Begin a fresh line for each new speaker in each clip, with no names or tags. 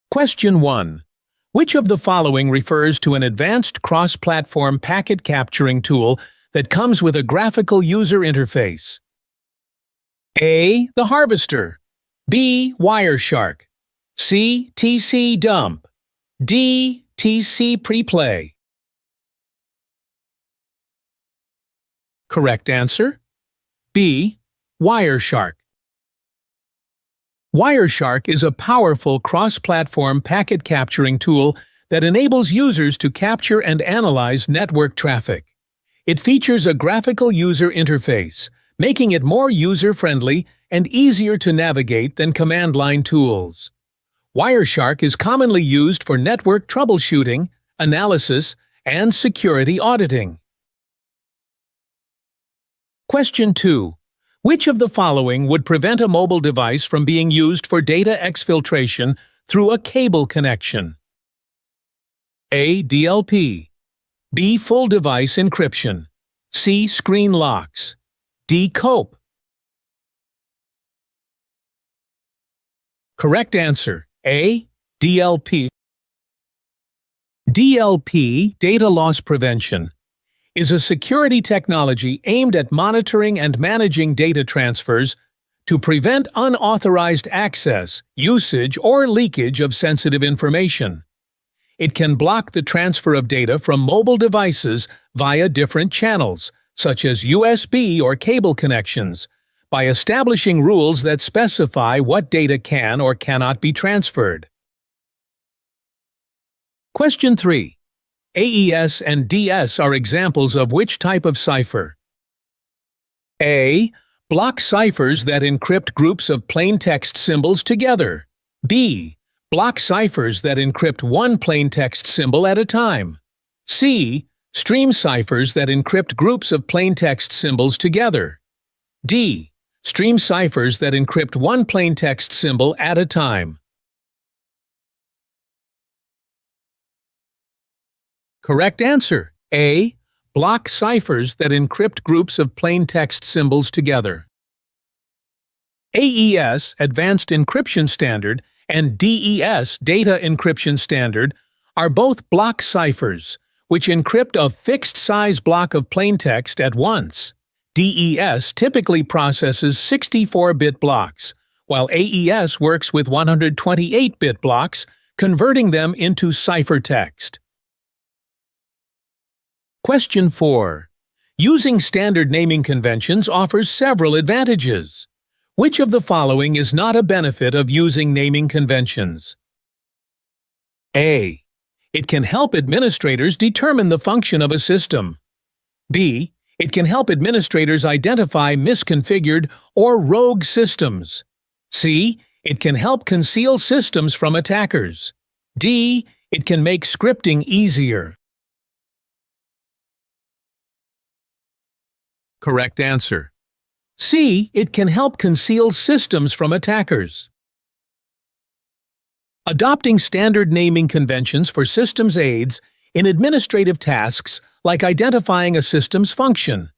Question 1. Which of the following refers to an advanced cross-platform packet capturing tool that comes with a graphical user interface? A. The Harvester. B. Wireshark. C. TC Dump. D. TC Preplay. Correct answer: B. Wireshark. Wireshark is a powerful cross-platform packet capturing tool that enables users to capture and analyze network traffic. It features a graphical user interface, making it more user-friendly and easier to navigate than command-line tools. Wireshark is commonly used for network troubleshooting, analysis, and security auditing. Question 2. Which of the following would prevent a mobile device from being used for data exfiltration through a cable connection? A. DLP. B. Full device encryption. C. Screen locks. D. COPE. Correct answer: A. DLP. DLP, data loss prevention, is a security technology aimed at monitoring and managing data transfers to prevent unauthorized access, usage, or leakage of sensitive information. It can block the transfer of data from mobile devices via different channels, such as USB or cable connections, by establishing rules that specify what data can or cannot be transferred. Question 3. AES and DS are examples of which type of cipher? A. Block ciphers that encrypt groups of plain text symbols together. B. Block ciphers that encrypt one plain text symbol at a time. C. Stream ciphers that encrypt groups of plain text symbols together. D. Stream ciphers that encrypt one plain text symbol at a time. Correct answer: A. Block ciphers that encrypt groups of plain text symbols together. AES, Advanced Encryption Standard, and DES, Data Encryption Standard, are both block ciphers, which encrypt a fixed-size block of plain text at once. DES typically processes 64-bit blocks, while AES works with 128-bit blocks, converting them into ciphertext. Question 4. Using standard naming conventions offers several advantages. Which of the following is not a benefit of using naming conventions? A. It can help administrators determine the function of a system. B. It can help administrators identify misconfigured or rogue systems. C. It can help conceal systems from attackers. D. It can make scripting easier. Correct answer: C. It can help conceal systems from attackers. Adopting standard naming conventions for systems aids in administrative tasks like identifying a system's function,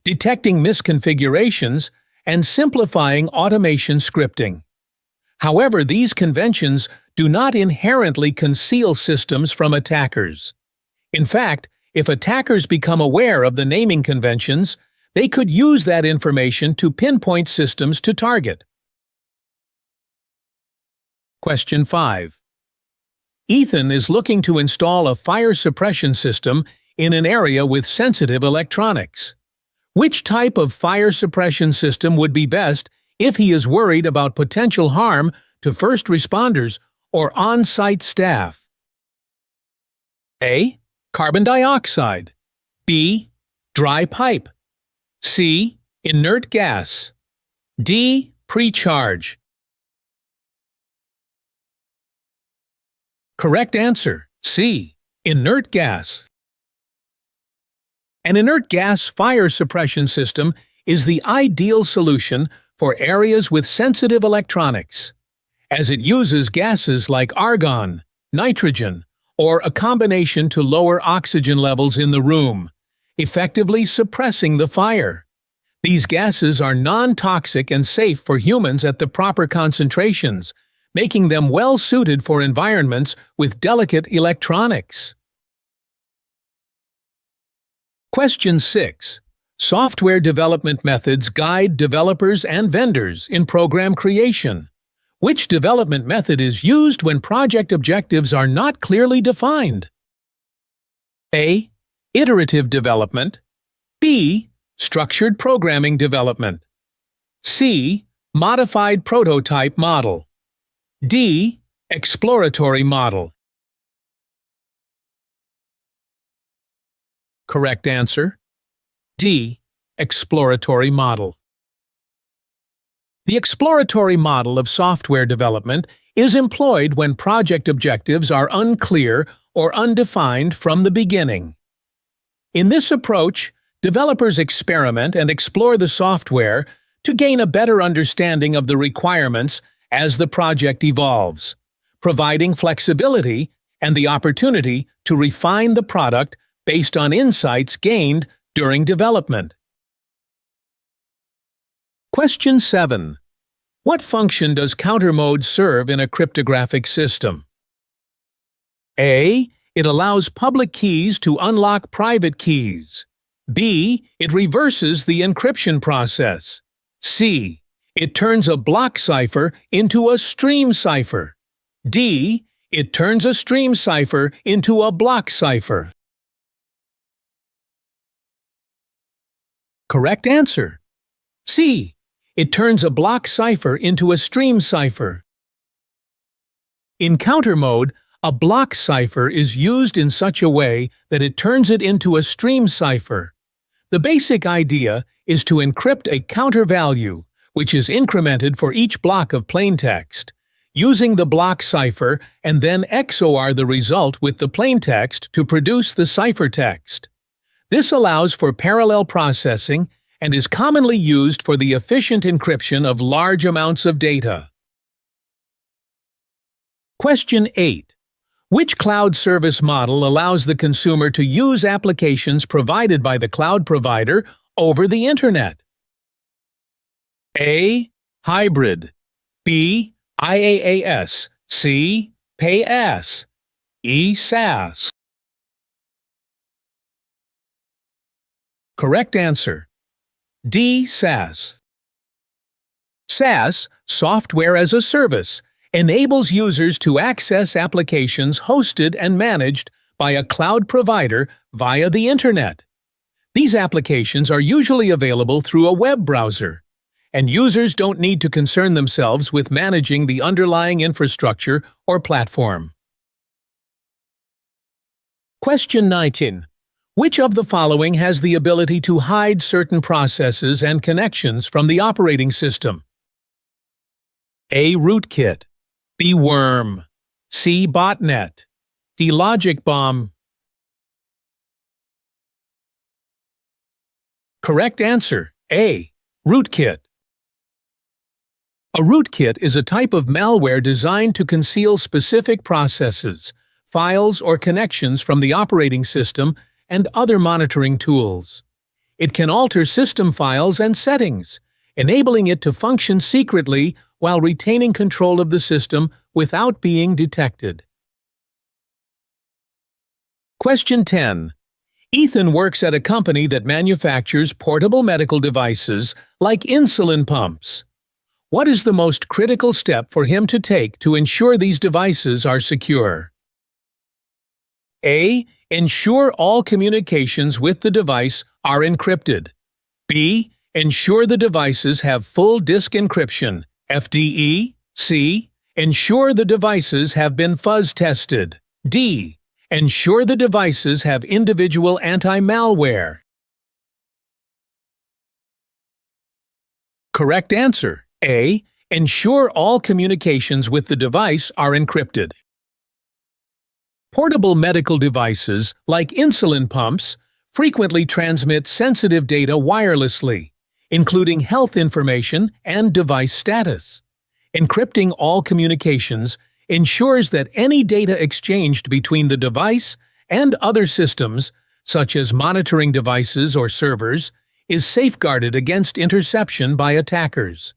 detecting misconfigurations, and simplifying automation scripting. However, these conventions do not inherently conceal systems from attackers. In fact, if attackers become aware of the naming conventions, they could use that information to pinpoint systems to target. Question 5. Ethan is looking to install a fire suppression system in an area with sensitive electronics. Which type of fire suppression system would be best if he is worried about potential harm to first responders or on-site staff? A. Carbon dioxide. B. Dry pipe. C. Inert gas. D. Pre-charge. Correct answer: C. Inert gas. An inert gas fire suppression system is the ideal solution for areas with sensitive electronics, as it uses gases like argon, nitrogen, or a combination to lower oxygen levels in the room, effectively suppressing the fire. These gases are non-toxic and safe for humans at the proper concentrations, making them well suited for environments with delicate electronics. Question 6. Software development methods guide developers and vendors in program creation. Which development method is used when project objectives are not clearly defined? A. Iterative development. B. Structured programming development. C. Modified prototype model. D. Exploratory model. Correct answer: D. Exploratory model. The exploratory model of software development is employed when project objectives are unclear or undefined from the beginning. In this approach, developers experiment and explore the software to gain a better understanding of the requirements as the project evolves, providing flexibility and the opportunity to refine the product based on insights gained during development. Question 7. What function does counter mode serve in a cryptographic system? A. It allows public keys to unlock private keys. B. It reverses the encryption process. C. It turns a block cipher into a stream cipher. D. It turns a stream cipher into a block cipher. Correct answer: C. It turns a block cipher into a stream cipher. In counter mode, a block cipher is used in such a way that it turns it into a stream cipher. The basic idea is to encrypt a counter value, which is incremented for each block of plaintext, using the block cipher and then XOR the result with the plaintext to produce the ciphertext. This allows for parallel processing and is commonly used for the efficient encryption of large amounts of data. Question 8. Which cloud service model allows the consumer to use applications provided by the cloud provider over the Internet? A. Hybrid. B. IaaS. C. PaaS. E. SaaS. Correct answer: D. SaaS. SaaS, software as a service, enables users to access applications hosted and managed by a cloud provider via the Internet. These applications are usually available through a web browser, and users don't need to concern themselves with managing the underlying infrastructure or platform. Question 19. Which of the following has the ability to hide certain processes and connections from the operating system? A. Rootkit. B. Worm. C. Botnet. D. Logic Bomb. Correct answer: A. Rootkit. A rootkit is a type of malware designed to conceal specific processes, files, or connections from the operating system and other monitoring tools. It can alter system files and settings, enabling it to function secretly while retaining control of the system without being detected. Question 10. Ethan works at a company that manufactures portable medical devices like insulin pumps. What is the most critical step for him to take to ensure these devices are secure? A. Ensure all communications with the device are encrypted. B. Ensure the devices have full disk encryption, FDE. C. Ensure the devices have been fuzz tested. D. Ensure the devices have individual anti-malware. Correct answer: A. Ensure all communications with the device are encrypted. Portable medical devices, like insulin pumps, frequently transmit sensitive data wirelessly, including health information and device status. Encrypting all communications ensures that any data exchanged between the device and other systems, such as monitoring devices or servers, is safeguarded against interception by attackers.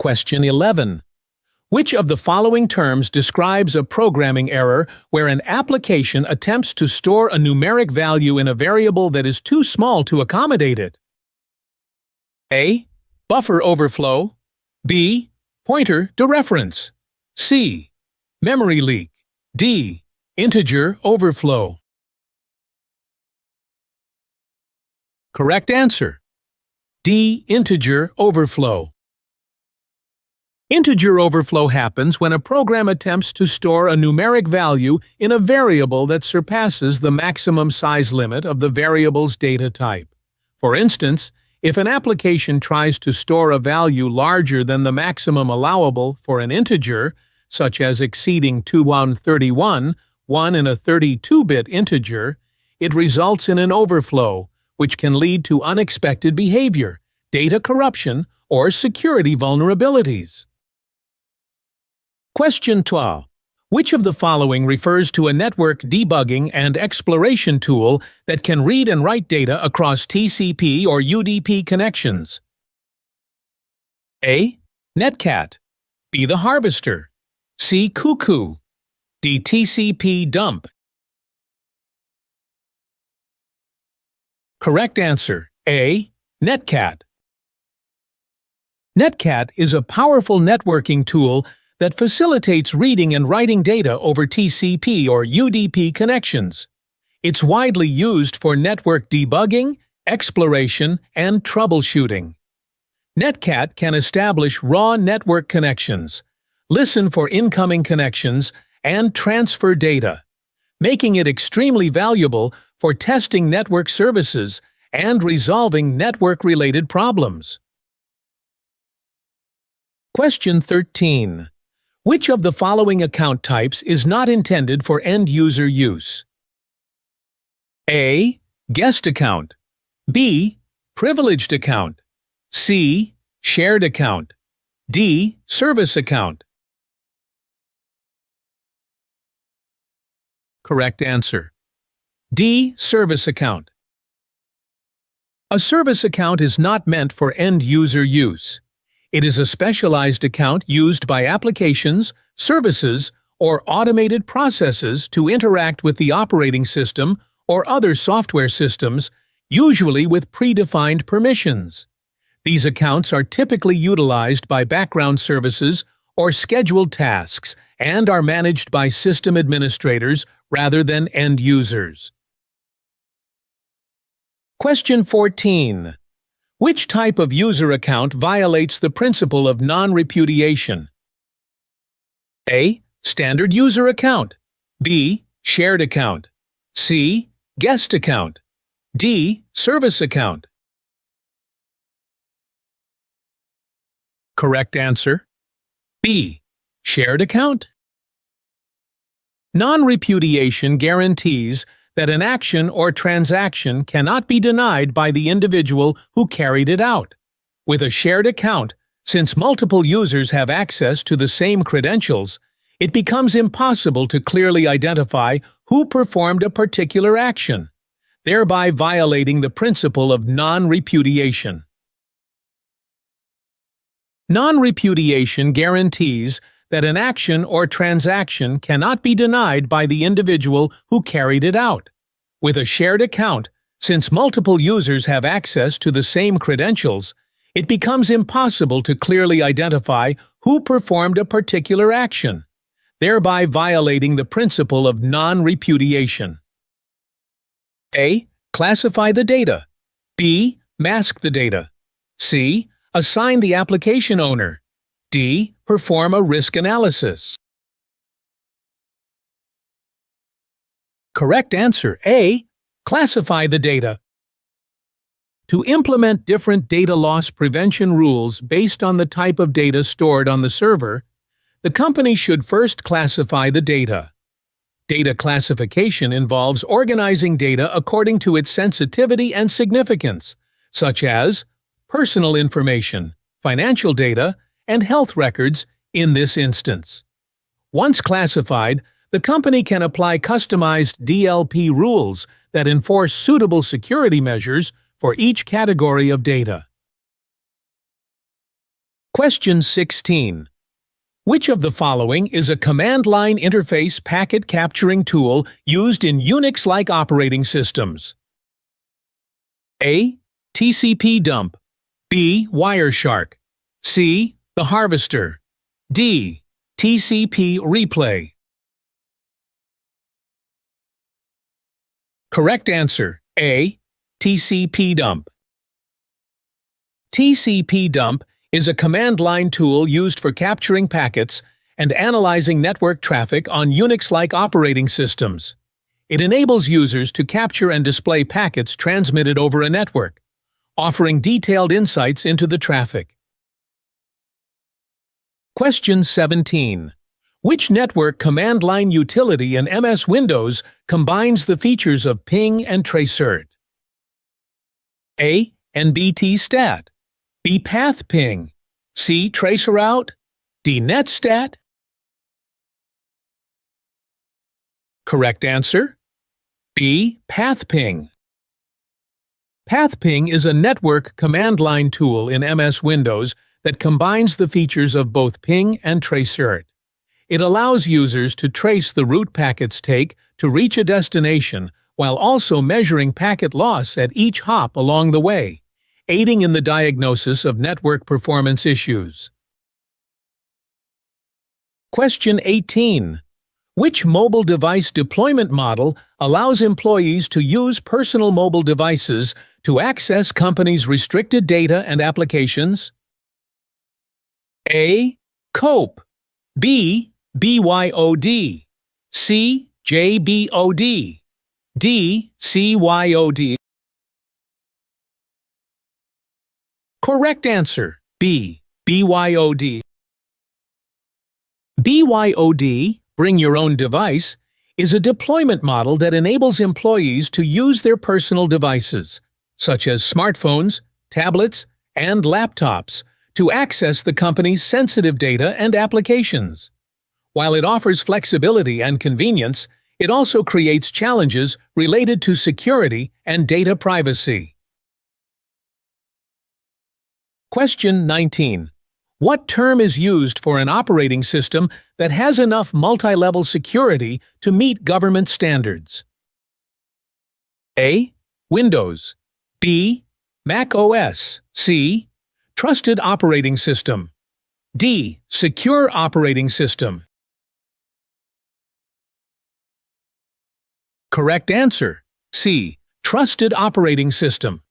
Question 11. Which of the following terms describes a programming error where an application attempts to store a numeric value in a variable that is too small to accommodate it? A. Buffer overflow. B. Pointer dereference. C. Memory leak. D. Integer overflow. Correct answer. D. Integer overflow. Integer overflow happens when a program attempts to store a numeric value in a variable that surpasses the maximum size limit of the variable's data type. For instance, if an application tries to store a value larger than the maximum allowable for an integer, such as exceeding 231, 1 in a 32-bit integer, it results in an overflow, which can lead to unexpected behavior, data corruption, or security vulnerabilities. Question 12. Which of the following refers to a network debugging and exploration tool that can read and write data across TCP or UDP connections? A. Netcat. B. The Harvester. C. Cuckoo. D. TCP dump. Correct answer. A. Netcat. Netcat is a powerful networking tool that facilitates reading and writing data over TCP or UDP connections. It's widely used for network debugging, exploration, and troubleshooting. Netcat can establish raw network connections, listen for incoming connections, and transfer data, making it extremely valuable for testing network services and resolving network-related problems. Question 13. Which of the following account types is not intended for end-user use? A. Guest account. B. Privileged account. C. Shared account. D. Service account. Correct answer. D. Service account. A service account is not meant for end-user use. It is a specialized account used by applications, services, or automated processes to interact with the operating system or other software systems, usually with predefined permissions. These accounts are typically utilized by background services or scheduled tasks and are managed by system administrators rather than end users. Question 14. Which type of user account violates the principle of non-repudiation? A. Standard user account. B. Shared account. C. Guest account. D. Service account. Correct answer. B. Shared account. Non-repudiation guarantees that an action or transaction cannot be denied by the individual who carried it out. With a shared account, since multiple users have access to the same credentials, it becomes impossible to clearly identify who performed a particular action, thereby violating the principle of non-repudiation. Non-repudiation guarantees that an action or transaction cannot be denied by the individual who carried it out. With a shared account, since multiple users have access to the same credentials, it becomes impossible to clearly identify who performed a particular action, thereby violating the principle of non-repudiation. A. Classify the data. B. Mask the data. C. Assign the application owner. D. Perform a risk analysis. Correct answer. A. Classify the data. To implement different data loss prevention rules based on the type of data stored on the server, the company should first classify the data. Data classification involves organizing data according to its sensitivity and significance, such as personal information, financial data, and health records in this instance. Once classified, the company can apply customized DLP rules that enforce suitable security measures for each category of data. Question 16. Which of the following is a command line interface packet capturing tool used in Unix-like operating systems? A. TCP dump. B. Wireshark. C. The harvester. D. TCP replay. Correct answer, A. TCP dump. TCP dump is a command line tool used for capturing packets and analyzing network traffic on Unix-like operating systems. It enables users to capture and display packets transmitted over a network, offering detailed insights into the traffic. Question 17. Which network command line utility in MS Windows combines the features of ping and tracert? A. NBTstat. B. pathping. C. traceroute. D. netstat. Correct answer, B. pathping. Pathping is a network command line tool in MS Windows that combines the features of both ping and tracert. It allows users to trace the route packets take to reach a destination while also measuring packet loss at each hop along the way, aiding in the diagnosis of network performance issues. Question 18. Which mobile device deployment model allows employees to use personal mobile devices to access companies' restricted data and applications? A. COPE. B. BYOD. C. JBOD. D. CYOD. Correct answer, B. BYOD. BYOD, Bring Your Own Device, is a deployment model that enables employees to use their personal devices, such as smartphones, tablets, and laptops, to access the company's sensitive data and applications. While it offers flexibility and convenience, it also creates challenges related to security and data privacy. Question 19. What term is used for an operating system that has enough multi-level security to meet government standards? A. Windows. B. Mac OS. C. Trusted Operating System. D. Secure Operating System. Correct answer, C. Trusted Operating System.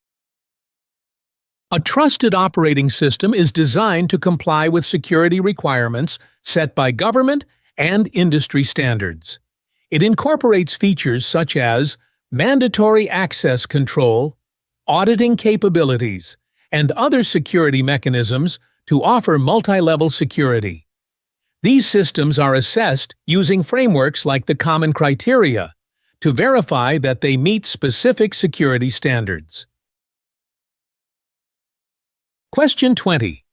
A trusted operating system is designed to comply with security requirements set by government and industry standards. It incorporates features such as mandatory access control, auditing capabilities, and other security mechanisms to offer multi-level security. These systems are assessed using frameworks like the Common Criteria to verify that they meet specific security standards. Question 20.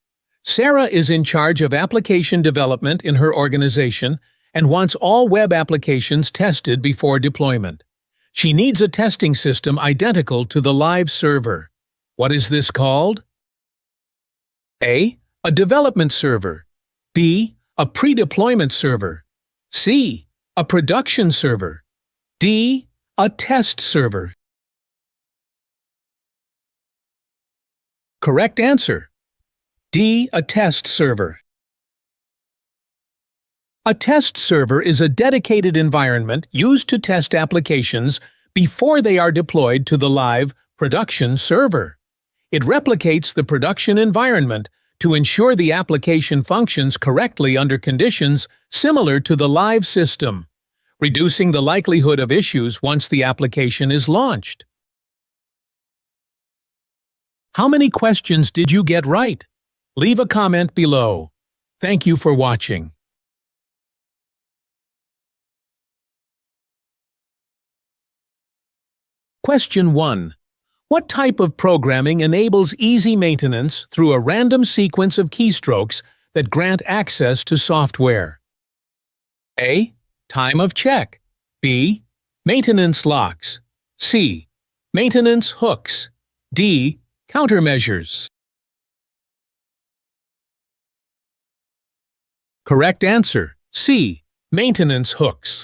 Sarah is in charge of application development in her organization and wants all web applications tested before deployment. She needs a testing system identical to the live server. What is this called? A. A development server. B. A pre-deployment server. C. A production server. D. A test server. Correct answer, D. A test server. A test server is a dedicated environment used to test applications before they are deployed to the live production server. It replicates the production environment to ensure the application functions correctly under conditions similar to the live system, reducing the likelihood of issues once the application is launched. How many questions did you get right? Leave a comment below. Thank you for watching. Question 1. What type of programming enables easy maintenance through a random sequence of keystrokes that grant access to software? A. Time of check. B. Maintenance locks. C. Maintenance hooks. D. Countermeasures. Correct answer. C. Maintenance hooks.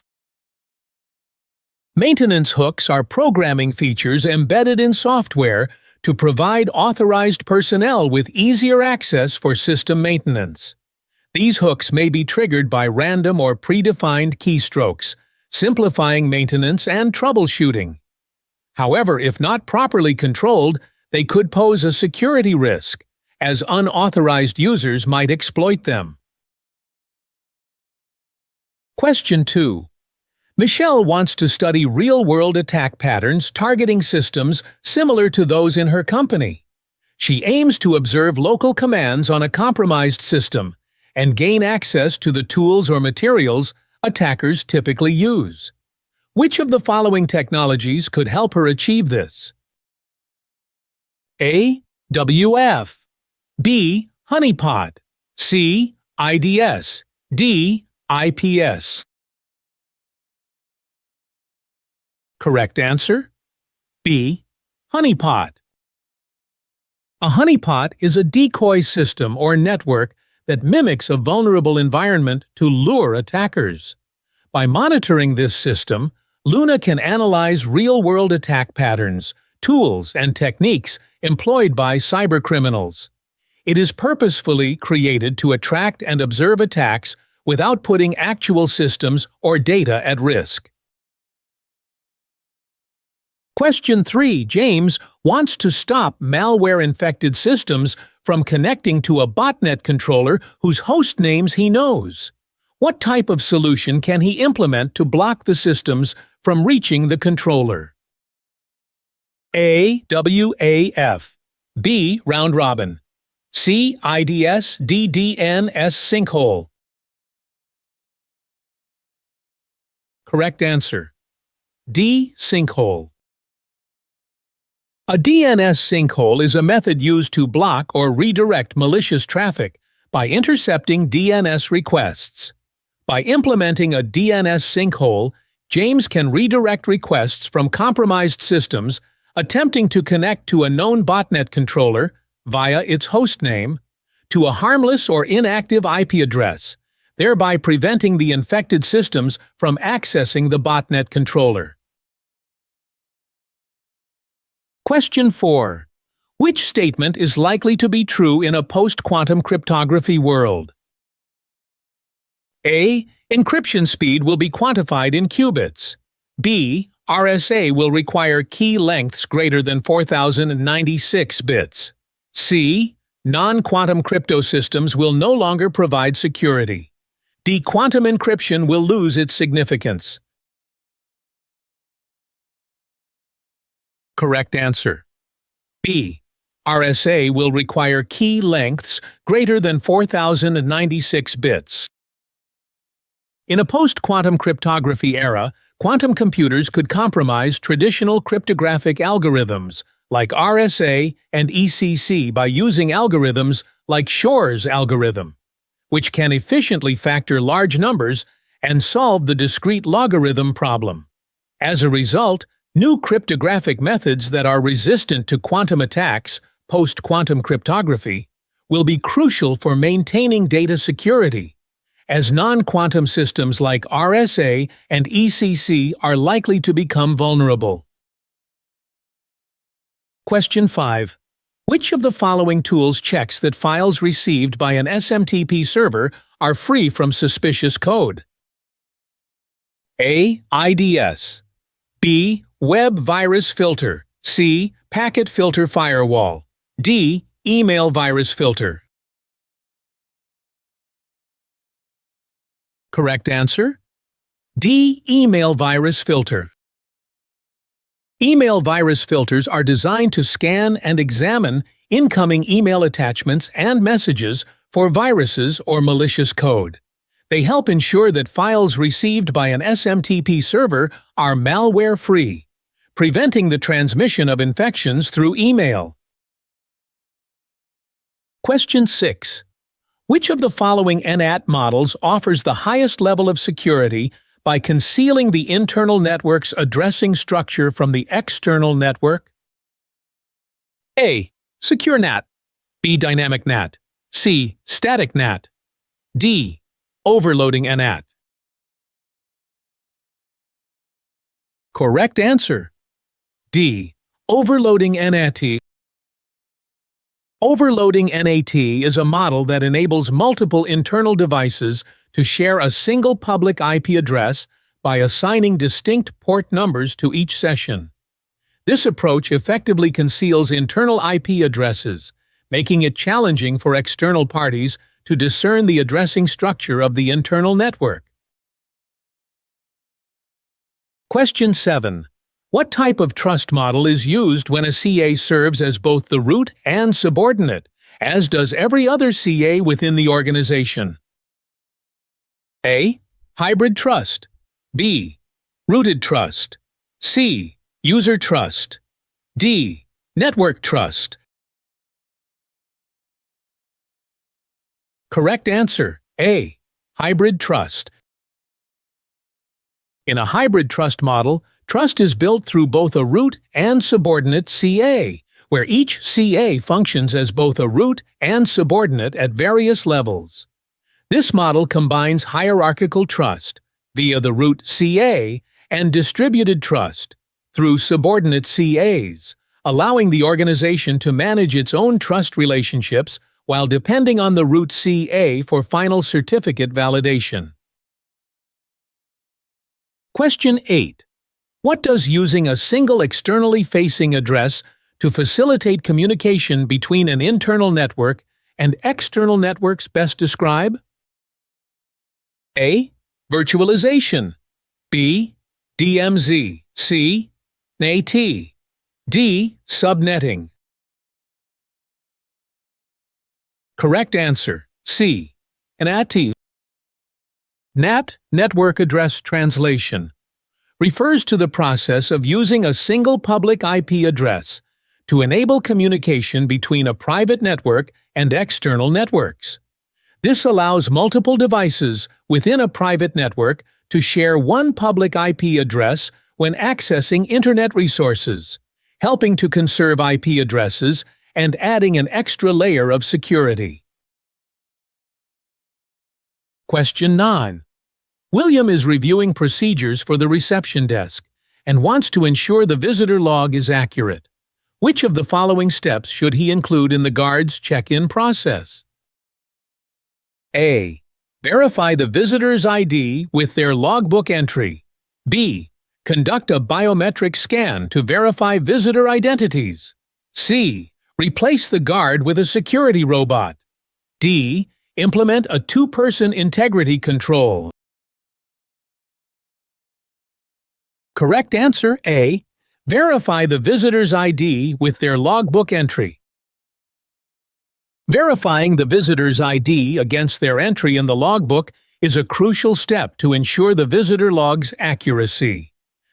Maintenance hooks are programming features embedded in software to provide authorized personnel with easier access for system maintenance. These hooks may be triggered by random or predefined keystrokes, simplifying maintenance and troubleshooting. However, if not properly controlled, they could pose a security risk, as unauthorized users might exploit them. Question 2. Michelle wants to study real-world attack patterns targeting systems similar to those in her company. She aims to observe local commands on a compromised system and gain access to the tools or materials attackers typically use. Which of the following technologies could help her achieve this? A. WF. B. Honeypot. C. IDS. D. IPS. Correct answer? B. Honeypot. A honeypot is a decoy system or network that mimics a vulnerable environment to lure attackers. By monitoring this system, Luna can analyze real-world attack patterns, tools, and techniques employed by cybercriminals. It is purposefully created to attract and observe attacks without putting actual systems or data at risk. Question 3. James wants to stop malware-infected systems from connecting to a botnet controller whose host names he knows. What type of solution can he implement to block the systems from reaching the controller? A. WAF. B. Round robin. C. IDS. D. DNS sinkhole. Correct answer. D. Sinkhole. A DNS sinkhole is a method used to block or redirect malicious traffic by intercepting DNS requests. By implementing a DNS sinkhole, James can redirect requests from compromised systems attempting to connect to a known botnet controller via its hostname to a harmless or inactive IP address, thereby preventing the infected systems from accessing the botnet controller. Question 4. Which statement is likely to be true in a post-quantum cryptography world? A. Encryption speed will be quantified in qubits. B. RSA will require key lengths greater than 4096 bits. C. Non-quantum crypto systems will no longer provide security. D. Quantum encryption will lose its significance. Correct answer. B. RSA will require key lengths greater than 4096 bits. In a post-quantum cryptography era, quantum computers could compromise traditional cryptographic algorithms like RSA and ECC by using algorithms like Shor's algorithm, which can efficiently factor large numbers and solve the discrete logarithm problem. As a result, new cryptographic methods that are resistant to quantum attacks, post-quantum cryptography, will be crucial for maintaining data security, as non-quantum systems like RSA and ECC are likely to become vulnerable. Question 5. Which of the following tools checks that files received by an SMTP server are free from suspicious code? A. IDS. B. Web virus filter. C. Packet filter firewall. D. Email virus filter. Correct answer? D. Email virus filter. Email virus filters are designed to scan and examine incoming email attachments and messages for viruses or malicious code. They help ensure that files received by an SMTP server are malware-free, preventing the transmission of infections through email. Question 6. Which of the following NAT models offers the highest level of security by concealing the internal network's addressing structure from the external network? A. Secure NAT. B. Dynamic NAT. C. Static NAT. D. Overloading an AT. Correct answer. D. Overloading NAT. Overloading NAT is a model that enables multiple internal devices to share a single public IP address by assigning distinct port numbers to each session. This approach effectively conceals internal IP addresses, making it challenging for external parties to discern the addressing structure of the internal network. Question 7. What type of trust model is used when a CA serves as both the root and subordinate, as does every other CA within the organization? A. Hybrid trust. B. Rooted trust. C. User trust. D. Network trust. Correct answer. A. Hybrid trust. In a hybrid trust model, trust is built through both a root and subordinate CA, where each CA functions as both a root and subordinate at various levels. This model combines hierarchical trust via the root CA and distributed trust through subordinate CAs, allowing the organization to manage its own trust relationships while depending on the root CA for final certificate validation. Question 8. What does using a single externally facing address to facilitate communication between an internal network and external networks best describe? A. Virtualization. B. DMZ. C. NAT. D. Subnetting. Correct answer. C. NAT. NAT, Network Address Translation, refers to the process of using a single public IP address to enable communication between a private network and external networks. This allows multiple devices within a private network to share one public IP address when accessing Internet resources, helping to conserve IP addresses and adding an extra layer of security. Question 9. William is reviewing procedures for the reception desk and wants to ensure the visitor log is accurate. Which of the following steps should he include in the guard's check-in process? A. Verify the visitor's ID with their logbook entry. B. Conduct a biometric scan to verify visitor identities. C. Replace the guard with a security robot. D. Implement a two-person integrity control. Correct answer A. Verify the visitor's ID with their logbook entry. Verifying the visitor's ID against their entry in the logbook is a crucial step to ensure the visitor log's accuracy.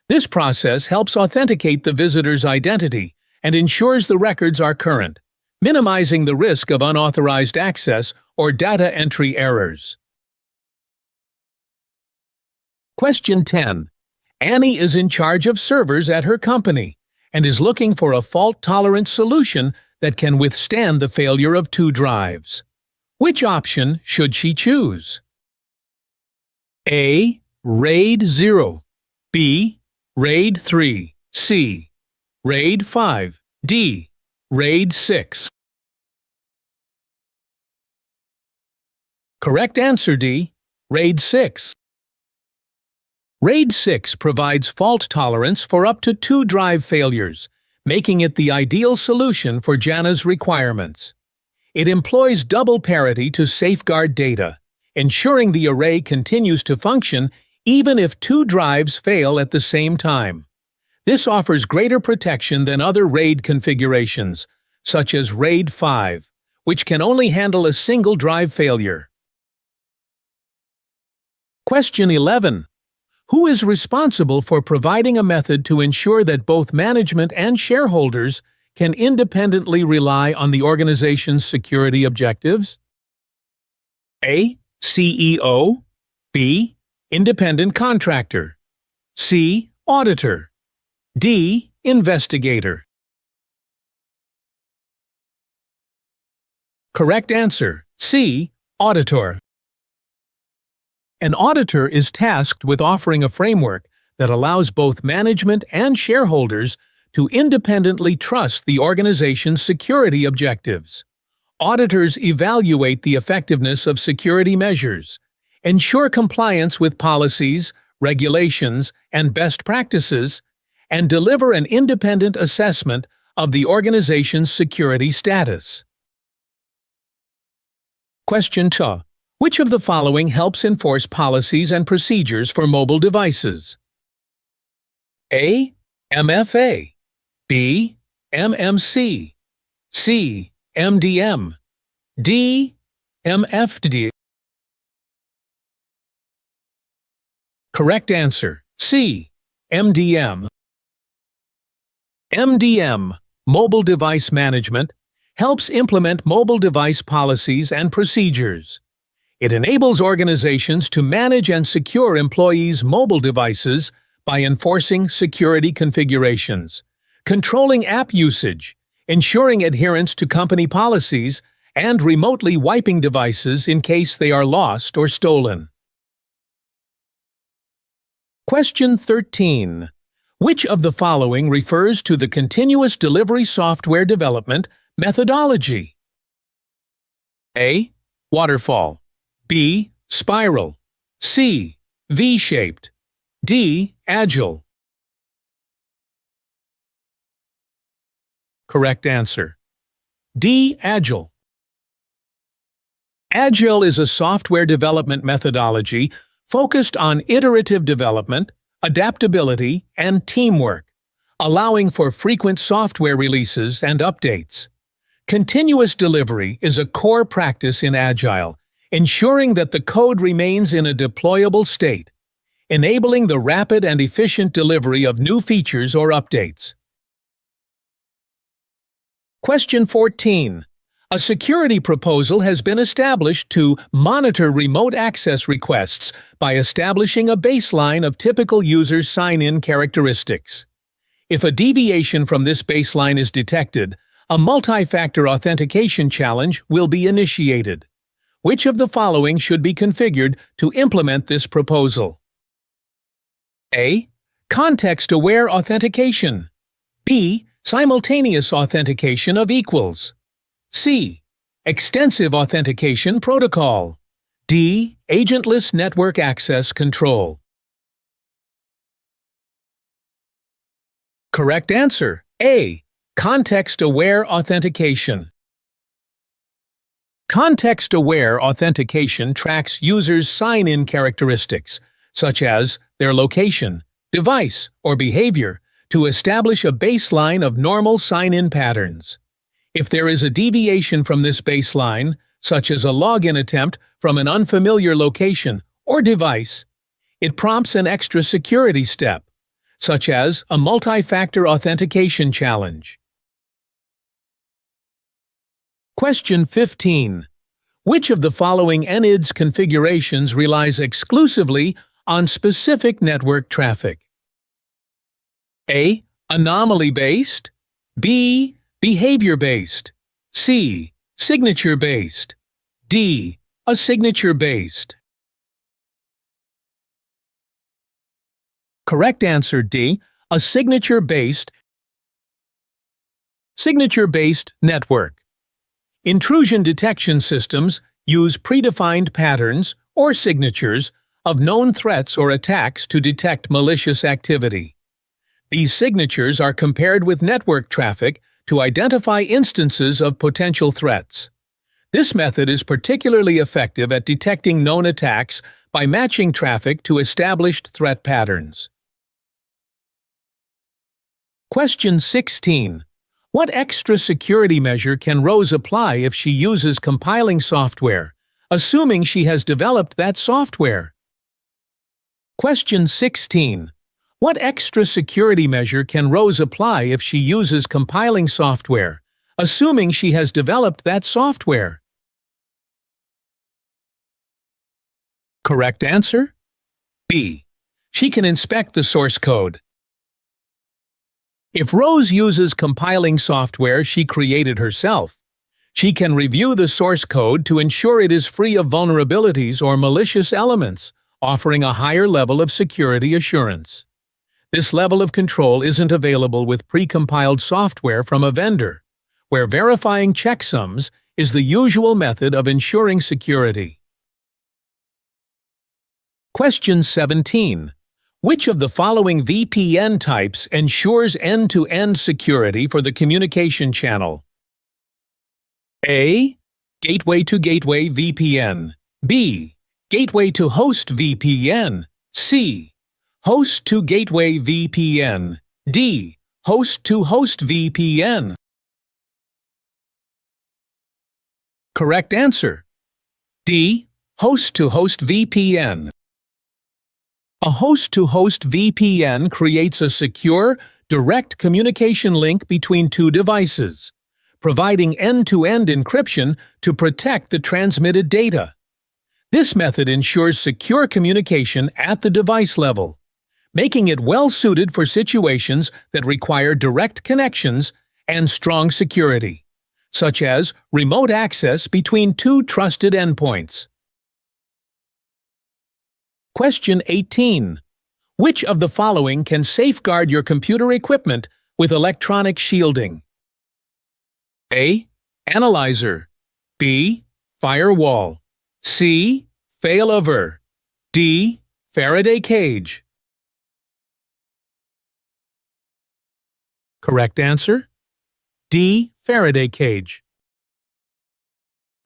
This process helps authenticate the visitor's identity and ensures the records are current, minimizing the risk of unauthorized access or data entry errors. Question 10. Annie is in charge of servers at her company and is looking for a fault-tolerant solution that can withstand the failure of 2 drives. Which option should she choose? A. RAID 0. B. RAID 3. C. RAID 5. D. RAID 6. Correct answer D. RAID 6. RAID 6 provides fault tolerance for up to 2 drive failures, making it the ideal solution for JANA's requirements. It employs double parity to safeguard data, ensuring the array continues to function even if 2 drives fail at the same time. This offers greater protection than other RAID configurations, such as RAID 5, which can only handle a single drive failure. Question 11. Who is responsible for providing a method to ensure that both management and shareholders can independently rely on the organization's security objectives? A. CEO. B. Independent contractor. C. Auditor. D. Investigator. Correct answer. C. Auditor. An auditor is tasked with offering a framework that allows both management and shareholders to independently trust the organization's security objectives. Auditors evaluate the effectiveness of security measures, ensure compliance with policies, regulations, and best practices, and deliver an independent assessment of the organization's security status. Question 2. Which of the following helps enforce policies and procedures for mobile devices? A. MFA. B. MMC. C. MDM. D. MFD. Correct answer. C. MDM. MDM, Mobile Device Management, helps implement mobile device policies and procedures. It enables organizations to manage and secure employees' mobile devices by enforcing security configurations, controlling app usage, ensuring adherence to company policies, and remotely wiping devices in case they are lost or stolen. Question 13. Which of the following refers to the continuous delivery software development methodology? A. Waterfall. B. Spiral. C. V-shaped. D. Agile. Correct answer. D. Agile. Agile is a software development methodology focused on iterative development, adaptability, and teamwork, allowing for frequent software releases and updates. Continuous delivery is a core practice in Agile, ensuring that the code remains in a deployable state, enabling the rapid and efficient delivery of new features or updates. Question 14. A security proposal has been established to monitor remote access requests by establishing a baseline of typical user sign-in characteristics. If a deviation from this baseline is detected, a multi-factor authentication challenge will be initiated. Which of the following should be configured to implement this proposal? A. Context-aware authentication. B. Simultaneous authentication of equals. C. Extensive authentication protocol. D. Agentless network access control. Correct answer. A. Context-aware authentication. Context-aware authentication tracks users' sign-in characteristics, such as their location, device, or behavior, to establish a baseline of normal sign-in patterns. If there is a deviation from this baseline, such as a login attempt from an unfamiliar location or device, it prompts an extra security step, such as a multi-factor authentication challenge. Question 15. Which of the following NIDS configurations relies exclusively on specific network traffic? A. Anomaly-based. B. Behavior-based. C. Signature-based. D. A signature-based. Correct answer D. A signature-based network. Intrusion detection systems use predefined patterns or signatures of known threats or attacks to detect malicious activity. These signatures are compared with network traffic to identify instances of potential threats. This method is particularly effective at detecting known attacks by matching traffic to established threat patterns. Question 16. What extra security measure can Rose apply if she uses compiling software, assuming she has developed that software? Question 16. What extra security measure can Rose apply if she uses compiling software, assuming she has developed that software? Correct answer? B. She can inspect the source code. If Rose uses compiling software she created herself, she can review the source code to ensure it is free of vulnerabilities or malicious elements, offering a higher level of security assurance. This level of control isn't available with pre-compiled software from a vendor, where verifying checksums is the usual method of ensuring security. Question 17. Which of the following VPN types ensures end-to-end security for the communication channel? A. Gateway-to-gateway VPN. B. Gateway-to-host VPN. C. Host-to-gateway VPN. D. Host-to-host VPN. Correct answer. D. Host-to-host VPN. A host-to-host VPN creates a secure, direct communication link between two devices, providing end-to-end encryption to protect the transmitted data. This method ensures secure communication at the device level, making it well-suited for situations that require direct connections and strong security, such as remote access between two trusted endpoints. Question 18. Which of the following can safeguard your computer equipment with electronic shielding? A. Analyzer. B. Firewall. C. Failover. D. Faraday cage. Correct answer? D. Faraday cage.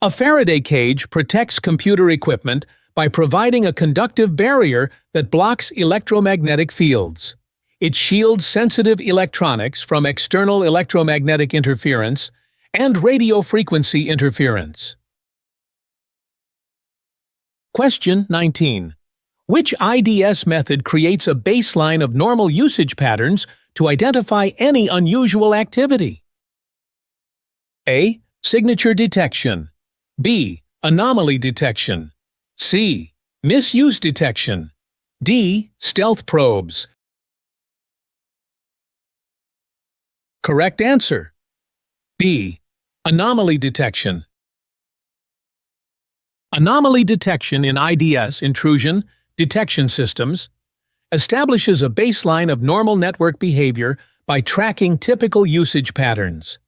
A Faraday cage protects computer equipment by providing a conductive barrier that blocks electromagnetic fields. It shields sensitive electronics from external electromagnetic interference and radio frequency interference. Question 19. Which IDS method creates a baseline of normal usage patterns to identify any unusual activity? A. Signature detection. B. Anomaly detection. C. Misuse detection. D. Stealth probes. Correct answer. B. Anomaly detection. Anomaly detection in IDS intrusion detection systems establishes a baseline of normal network behavior by tracking typical usage patterns.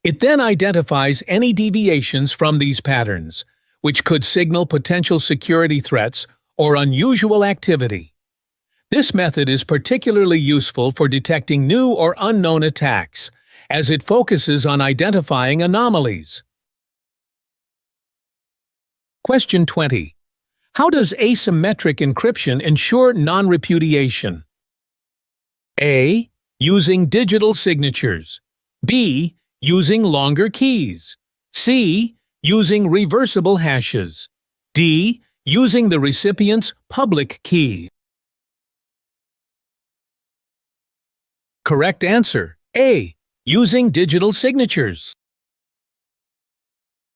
It then identifies any deviations from these patterns, which could signal potential security threats or unusual activity. This method is particularly useful for detecting new or unknown attacks, as it focuses on identifying anomalies. Question 20. How does asymmetric encryption ensure non-repudiation? A. Using digital signatures. B. Using longer keys. C. Using reversible hashes. D. Using the recipient's public key. Correct answer. A. Using digital signatures.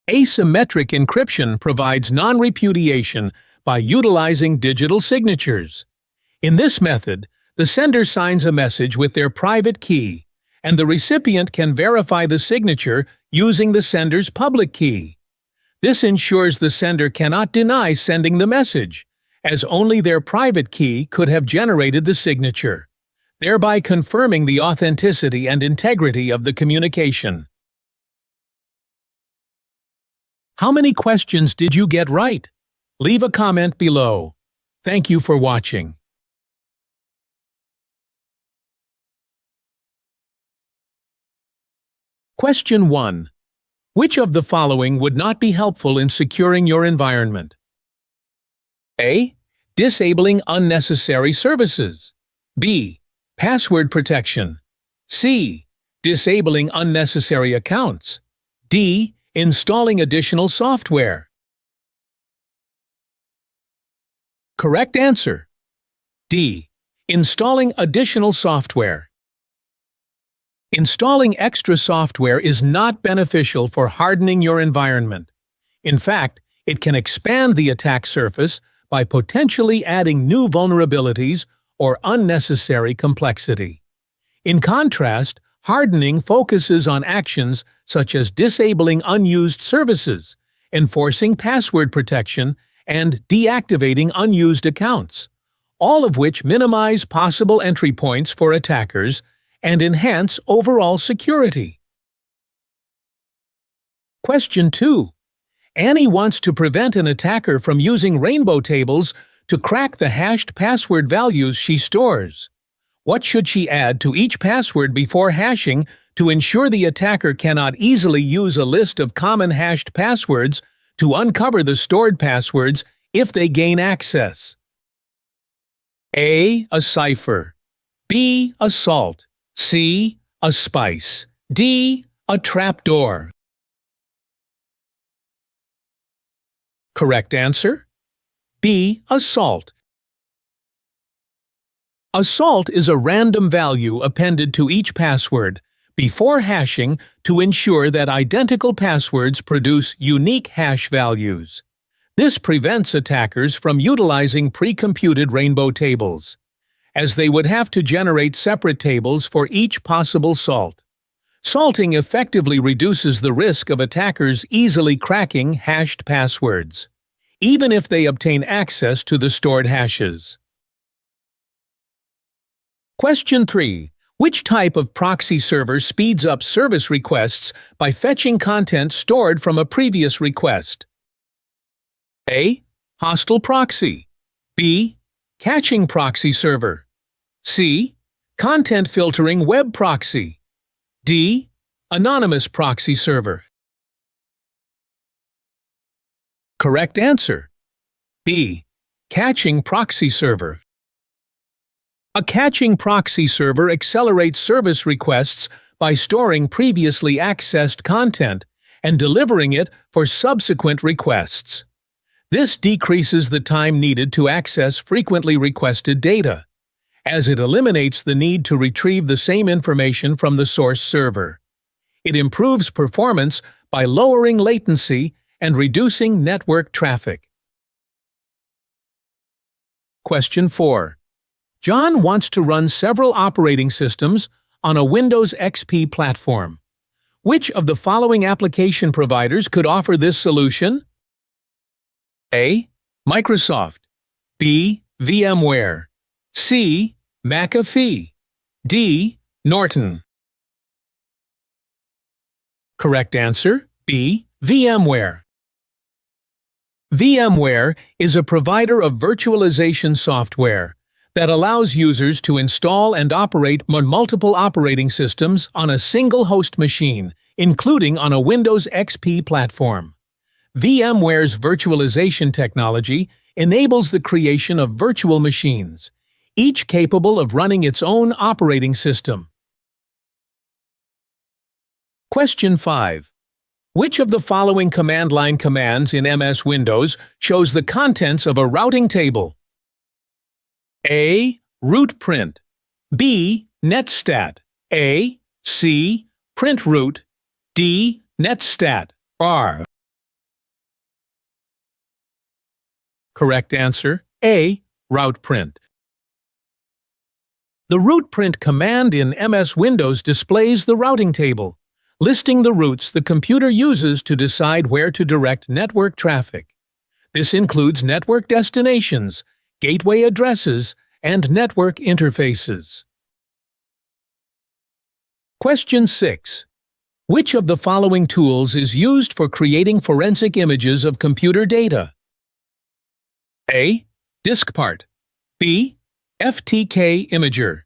Asymmetric encryption provides non-repudiation by utilizing digital signatures. In this method, the sender signs a message with their private key, and the recipient can verify the signature using the sender's public key. This ensures the sender cannot deny sending the message, as only their private key could have generated the signature, thereby confirming the authenticity and integrity of the communication. How many questions did you get right? Leave a comment below. Thank you for watching. Question 1. Which of the following would not be helpful in securing your environment? A. Disabling unnecessary services. B. Password protection. C. Disabling unnecessary accounts. D. Installing additional software. Correct answer. D. Installing additional software. Installing extra software is not beneficial for hardening your environment. In fact, it can expand the attack surface by potentially adding new vulnerabilities or unnecessary complexity. In contrast, hardening focuses on actions such as disabling unused services, enforcing password protection, and deactivating unused accounts, all of which minimize possible entry points for attackers and enhance overall security. Question 2. Annie wants to prevent an attacker from using rainbow tables to crack the hashed password values she stores. What should she add to each password before hashing to ensure the attacker cannot easily use a list of common hashed passwords to uncover the stored passwords if they gain access? A. A cipher. B. A salt. C. A spice. D. A trapdoor. Correct answer? B. A salt. A salt is a random value appended to each password before hashing to ensure that identical passwords produce unique hash values. This prevents attackers from utilizing pre-computed rainbow tables, as they would have to generate separate tables for each possible salt. Salting effectively reduces the risk of attackers easily cracking hashed passwords, even if they obtain access to the stored hashes. Question 3. Which type of proxy server speeds up service requests by fetching content stored from a previous request? A. Hostile proxy. B. Caching proxy server. C. Content filtering web proxy. D. Anonymous proxy server. Correct answer. B. Caching proxy server. A caching proxy server accelerates service requests by storing previously accessed content and delivering it for subsequent requests. This decreases the time needed to access frequently requested data, as it eliminates the need to retrieve the same information from the source server. It improves performance by lowering latency and reducing network traffic. Question 4. John wants to run several operating systems on a Windows XP platform. Which of the following application providers could offer this solution? A. Microsoft. B. VMware. C. McAfee. D. Norton. Correct answer, B. VMware. VMware is a provider of virtualization software that allows users to install and operate multiple operating systems on a single host machine, including on a Windows XP platform. VMware's virtualization technology enables the creation of virtual machines, each capable of running its own operating system. Question 5. Which of the following command line commands in MS Windows shows the contents of a routing table? A. Root print. B. Netstat. A. C. Print root. D. Netstat. R. Correct answer, A. Route print. The root print command in MS Windows displays the routing table, listing the routes the computer uses to decide where to direct network traffic. This includes network destinations, gateway addresses, and network interfaces. Question 6. Which of the following tools is used for creating forensic images of computer data? A. DiskPart. B. FTK Imager.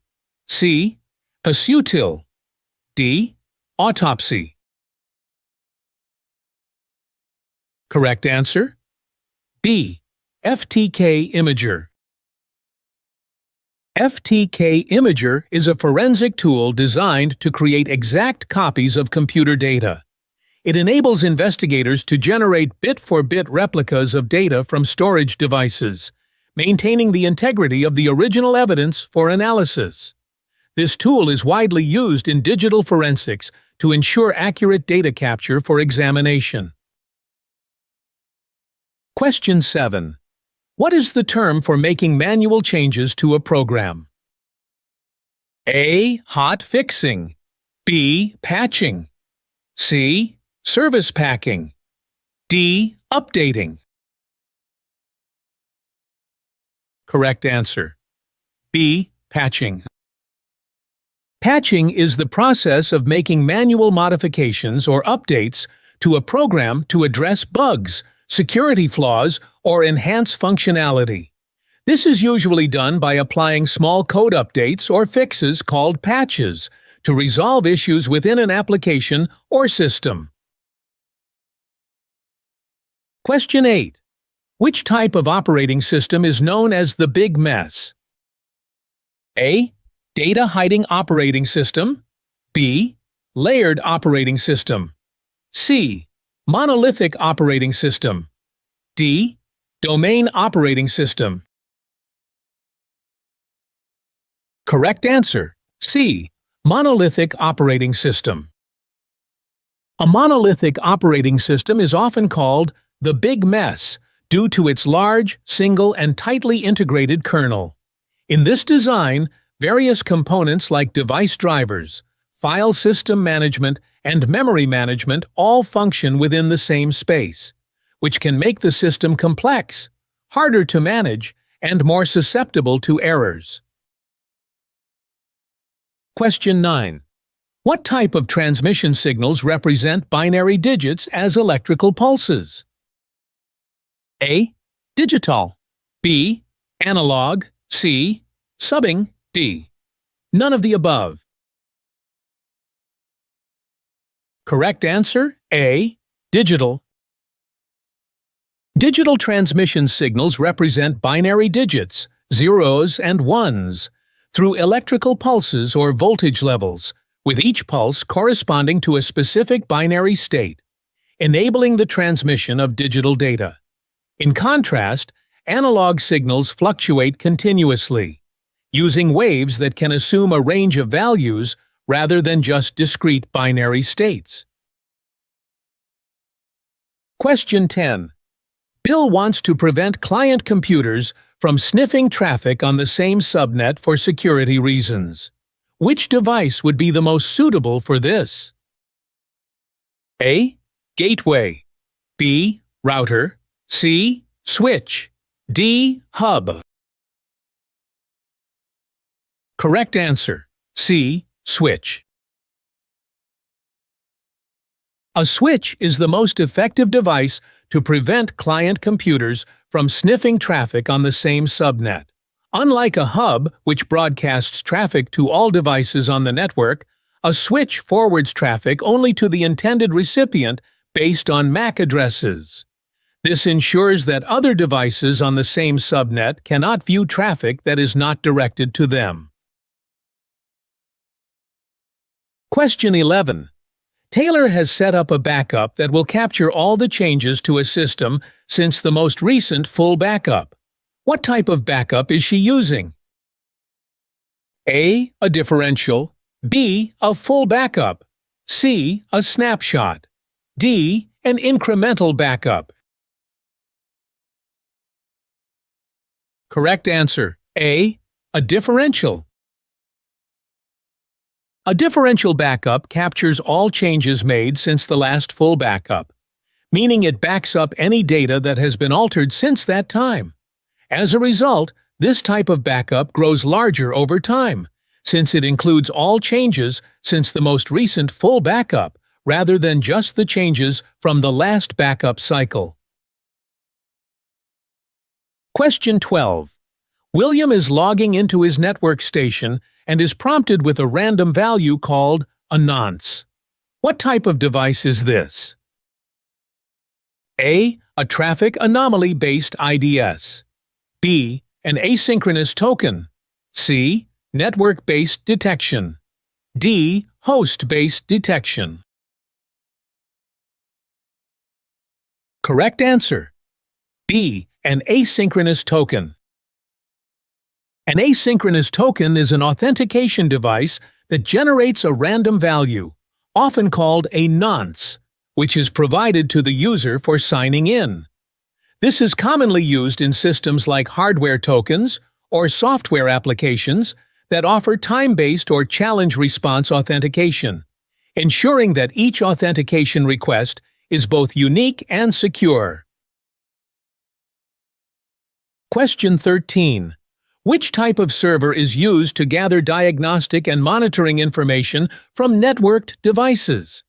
C. Pasutil. D. Autopsy. Correct answer? B. FTK Imager. FTK Imager is a forensic tool designed to create exact copies of computer data. It enables investigators to generate bit-for-bit replicas of data from storage devices, maintaining the integrity of the original evidence for analysis. This tool is widely used in digital forensics to ensure accurate data capture for examination. Question 7. What is the term for making manual changes to a program? A. Hot fixing. B. Patching. C. Service packing. D. Updating. Correct answer. B. Patching. Patching is the process of making manual modifications or updates to a program to address bugs, security flaws, or enhance functionality. This is usually done by applying small code updates or fixes called patches to resolve issues within an application or system. Question 8. Which type of operating system is known as the big mess? A. Data hiding operating system. B. Layered operating system. C. Monolithic operating system. D. Domain operating system. Correct answer. C. Monolithic operating system. A monolithic operating system is often called the big mess due to its large, single, and tightly integrated kernel. In this design, various components like device drivers, file system management, and memory management all function within the same space, which can make the system complex, harder to manage, and more susceptible to errors. Question 9. What type of transmission signals represent binary digits as electrical pulses? A. Digital. B. Analog. C. Subbing. D. None of the above. Correct answer, A. Digital. Digital transmission signals represent binary digits, zeros and ones, through electrical pulses or voltage levels, with each pulse corresponding to a specific binary state, enabling the transmission of digital data. In contrast, analog signals fluctuate continuously, using waves that can assume a range of values rather than just discrete binary states. Question 10. Bill wants to prevent client computers from sniffing traffic on the same subnet for security reasons. Which device would be the most suitable for this? A. Gateway. B. Router. C. Switch. D. Hub. Correct answer. C. Switch. A switch is the most effective device to prevent client computers from sniffing traffic on the same subnet. Unlike a hub, which broadcasts traffic to all devices on the network, a switch forwards traffic only to the intended recipient based on MAC addresses. This ensures that other devices on the same subnet cannot view traffic that is not directed to them. Question 11. Taylor has set up a backup that will capture all the changes to a system since the most recent full backup. What type of backup is she using? A. A differential. B. A full backup. C. A snapshot. D. An incremental backup. Correct answer. A. A differential. A differential backup captures all changes made since the last full backup, meaning it backs up any data that has been altered since that time. As a result, this type of backup grows larger over time, since it includes all changes since the most recent full backup, rather than just the changes from the last backup cycle. Question 12. William is logging into his network station and is prompted with a random value called a nonce. What type of device is this? A. A traffic anomaly-based IDS. B. An asynchronous token. C. Network-based detection. D. Host-based detection. Correct answer. B. An asynchronous token. An asynchronous token is an authentication device that generates a random value, often called a nonce, which is provided to the user for signing in. This is commonly used in systems like hardware tokens or software applications that offer time-based or challenge response authentication, ensuring that each authentication request is both unique and secure. Question 13. Which type of server is used to gather diagnostic and monitoring information from networked devices?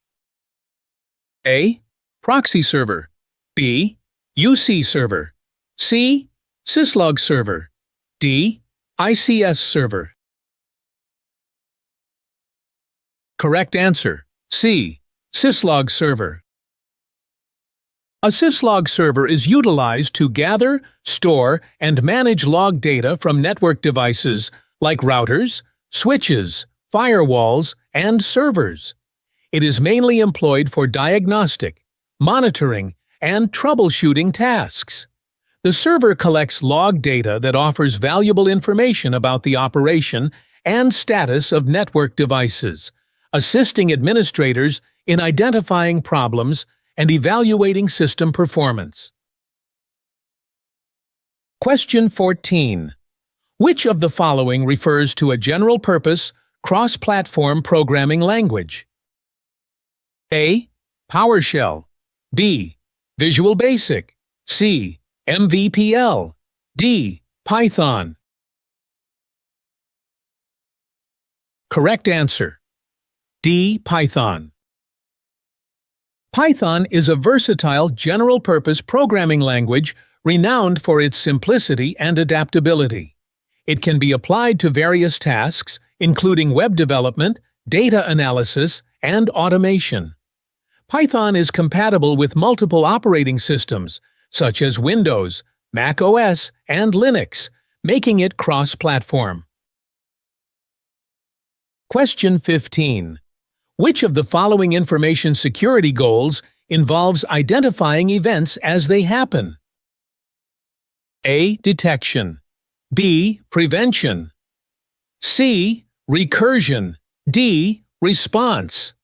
A. Proxy server. B. UC server. C. Syslog server. D. ICS server. Correct answer. C. Syslog server. A syslog server is utilized to gather, store, and manage log data from network devices like routers, switches, firewalls, and servers. It is mainly employed for diagnostic, monitoring, and troubleshooting tasks. The server collects log data that offers valuable information about the operation and status of network devices, assisting administrators in identifying problems and evaluating system performance. Question 14. Which of the following refers to a general-purpose, cross-platform programming language? A. PowerShell. B. Visual Basic. C. MVPL. D. Python. Correct answer. D. Python. Python is a versatile general-purpose programming language renowned for its simplicity and adaptability. It can be applied to various tasks, including web development, data analysis, and automation. Python is compatible with multiple operating systems, such as Windows, Mac OS, and Linux, making it cross-platform. Question 15. Which of the following information security goals involves identifying events as they happen? A. Detection. B. Prevention. C. Recursion. D. Response.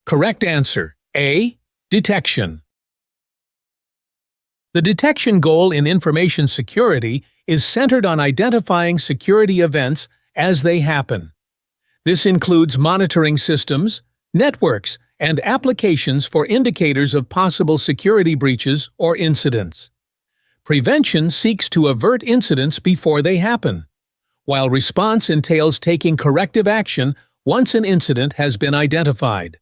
Correct answer. A. Detection. The detection goal in information security is centered on identifying security events as they happen. This includes monitoring systems, networks, and applications for indicators of possible security breaches or incidents. Prevention seeks to avert incidents before they happen, while response entails taking corrective action once an incident has been identified.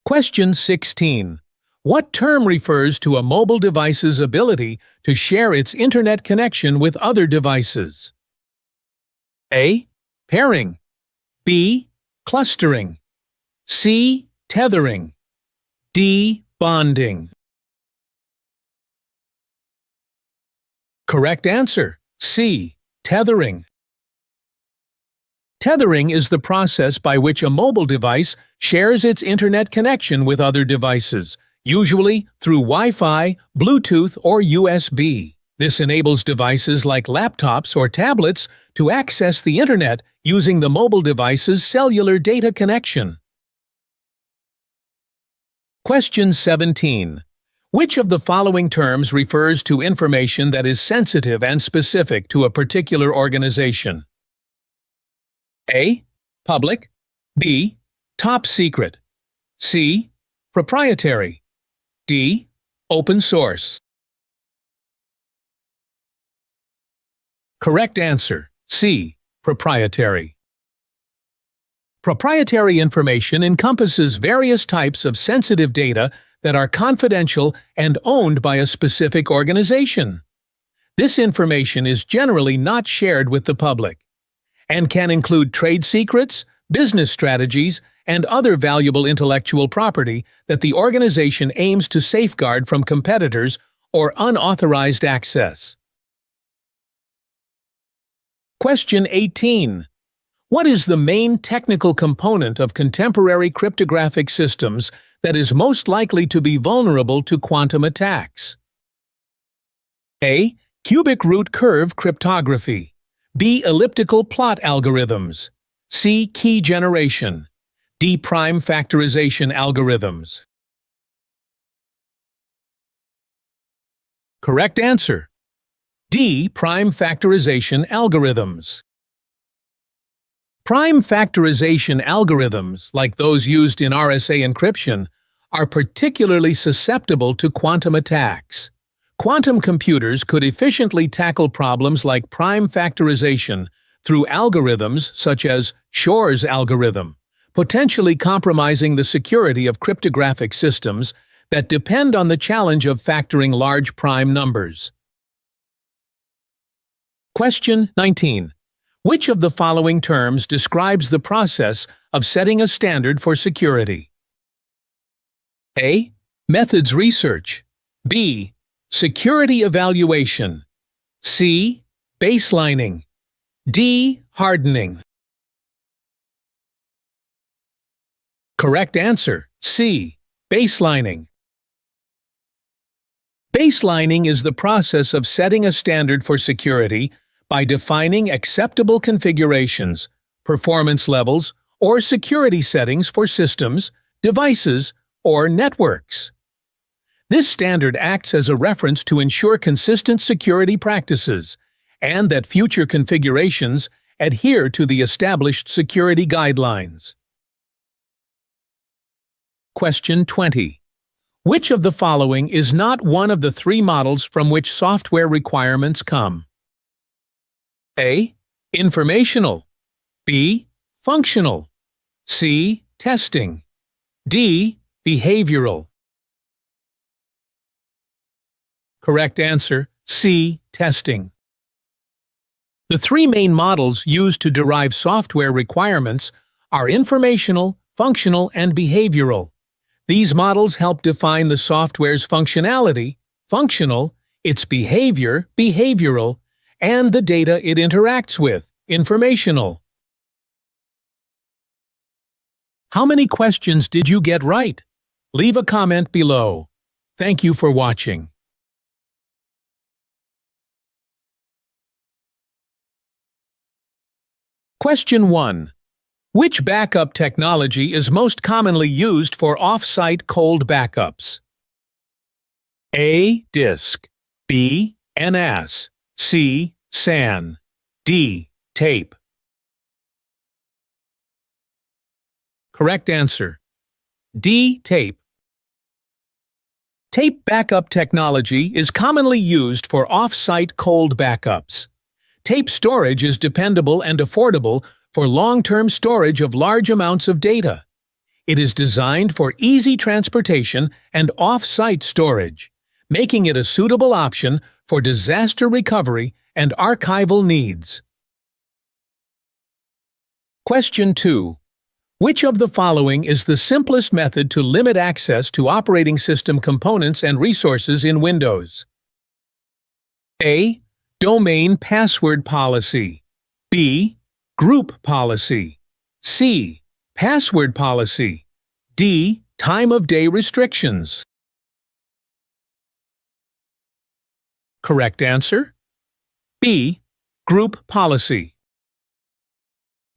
Question 16. What term refers to a mobile device's ability to share its internet connection with other devices? A. Pairing. B. Clustering. C. Tethering. D. Bonding. Correct answer. C. Tethering. Tethering is the process by which a mobile device shares its internet connection with other devices, usually through Wi-Fi, Bluetooth, or USB. This enables devices like laptops or tablets to access the internet using the mobile device's cellular data connection. Question 17. Which of the following terms refers to information that is sensitive and specific to a particular organization? A. Public. B. Top secret. C. Proprietary. D. Open source. Correct answer. C. Proprietary. Proprietary information encompasses various types of sensitive data that are confidential and owned by a specific organization. This information is generally not shared with the public and can include trade secrets, business strategies, and other valuable intellectual property that the organization aims to safeguard from competitors or unauthorized access. Question 18. What is the main technical component of contemporary cryptographic systems that is most likely to be vulnerable to quantum attacks? A. Cubic root curve cryptography. B. Elliptical plot algorithms. C. Key generation. D. Prime factorization algorithms. Correct answer. D. Prime factorization algorithms. Prime factorization algorithms, like those used in RSA encryption, are particularly susceptible to quantum attacks. quantum computers could efficiently tackle problems like prime factorization through algorithms such as Shor's algorithm, potentially compromising the security of cryptographic systems that depend on the challenge of factoring large prime numbers. Question 19. Which of the following terms describes the process of setting a standard for security? A. Methods research. B. Security evaluation. C. Baselining. D. Hardening. Correct answer, C. Baselining. Baselining is the process of setting a standard for security by defining acceptable configurations, performance levels, or security settings for systems, devices, or networks. This standard acts as a reference to ensure consistent security practices and that future configurations adhere to the established security guidelines. Question 20. Which of the following is not one of the three models from which software requirements come? A. Informational. B. Functional. C. Testing. D. Behavioral. Correct answer, C. Testing. The three main models used to derive software requirements are informational, functional, and behavioral. These models help define the software's functionality, functional, its behavior, behavioral, and the data it interacts with, informational. How many questions did you get right? Leave a comment below. Thank you for watching. Question 1. Which backup technology is most commonly used for off-site cold backups? A. Disk. B. NAS. C. SAN. D. Tape. Correct answer. D. Tape. Tape backup technology is commonly used for off-site cold backups. Tape storage is dependable and affordable for long-term storage of large amounts of data. It is designed for easy transportation and off-site storage, making it a suitable option for disaster recovery and archival needs. Question 2. Which of the following is the simplest method to limit access to operating system components and resources in Windows? A. Domain password policy. B. Group policy. C. Password policy. D. Time of day restrictions. Correct answer? B. Group policy.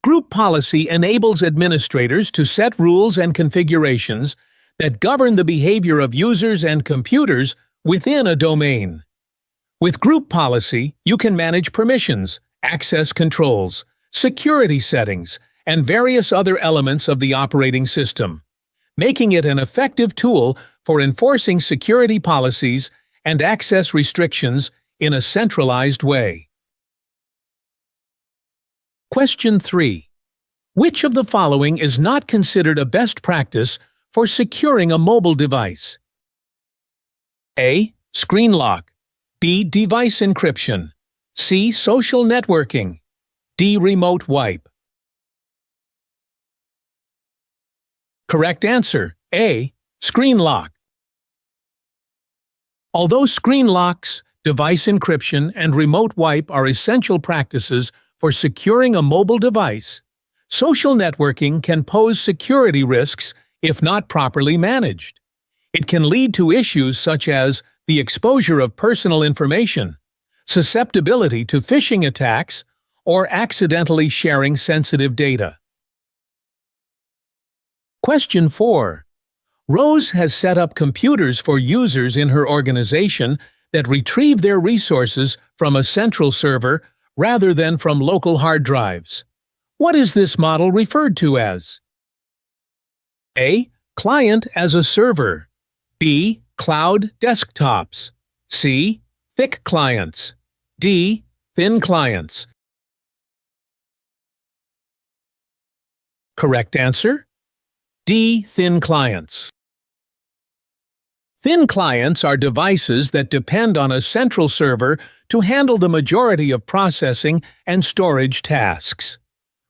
Group policy enables administrators to set rules and configurations that govern the behavior of users and computers within a domain. With group policy, you can manage permissions, access controls, security settings, and various other elements of the operating system, making it an effective tool for enforcing security policies and access restrictions in a centralized way. Question 3. Which of the following is not considered a best practice for securing a mobile device? A. Screen lock. B. Device encryption. C. Social networking. D. Remote wipe. Correct answer, A. Screen lock. Although screen locks, device encryption, and remote wipe are essential practices for securing a mobile device, social networking can pose security risks if not properly managed. It can lead to issues such as the exposure of personal information, susceptibility to phishing attacks, or accidentally sharing sensitive data. Question 4. Rose has set up computers for users in her organization that retrieve their resources from a central server rather than from local hard drives. What is this model referred to as? A. Client as a server. B. Cloud desktops. C. Thick clients. D. Thin clients. Correct answer: D. Thin clients. Thin clients are devices that depend on a central server to handle the majority of processing and storage tasks.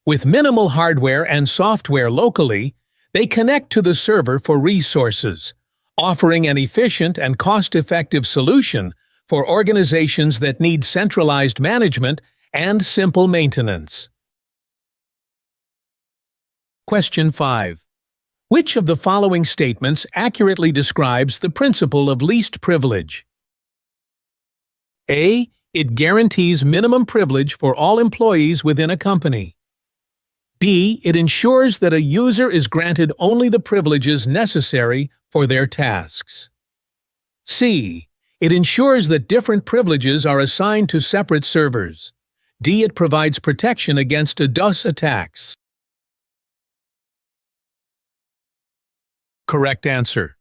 With minimal hardware and software locally, they connect to the server for resources, offering an efficient and cost-effective solution for organizations that need centralized management and simple maintenance. Question 5. Which of the following statements accurately describes the principle of least privilege? A. It guarantees minimum privilege for all employees within a company. B. It ensures that a user is granted only the privileges necessary for their tasks. C. It ensures that different privileges are assigned to separate servers. D. It provides protection against DDoS attacks. Correct answer: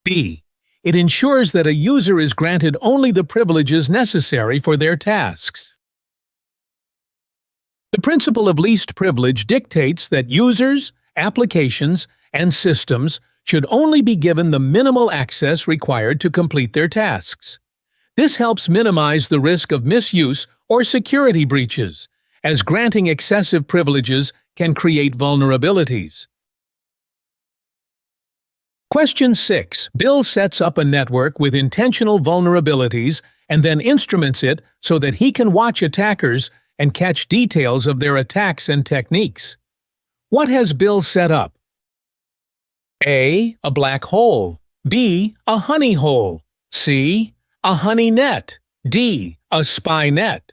B. It ensures that a user is granted only the privileges necessary for their tasks. The principle of least privilege dictates that users, applications, and systems should only be given the minimal access required to complete their tasks. This helps minimize the risk of misuse or security breaches, as granting excessive privileges can create vulnerabilities. Question 6. Bill sets up a network with intentional vulnerabilities and then instruments it so that he can watch attackers and catch details of their attacks and techniques. What has Bill set up? A. A black hole. B. A honey hole. C. A honey net. D. A spy net.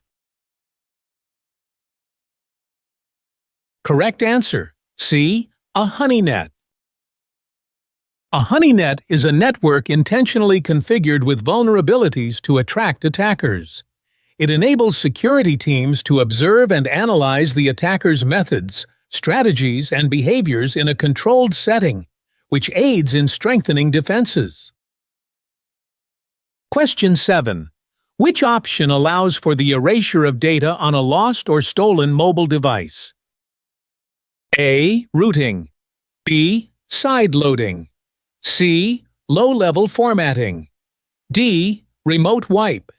Correct answer: C. A honey net. A honey net is a network intentionally configured with vulnerabilities to attract attackers. It enables security teams to observe and analyze the attacker's methods, strategies, and behaviors in a controlled setting, which aids in strengthening defenses. Question 7. Which option allows for the erasure of data on a lost or stolen mobile device? A. Rooting. B. Side-loading. C. Low-level formatting. D. Remote wipe.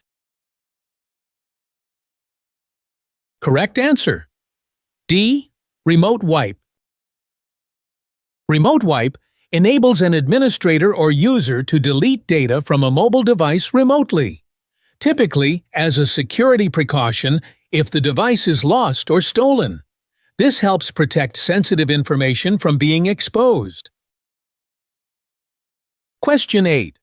Correct answer: D. Remote wipe. Remote wipe enables an administrator or user to delete data from a mobile device remotely, typically as a security precaution if the device is lost or stolen. This helps protect sensitive information from being exposed. Question 8.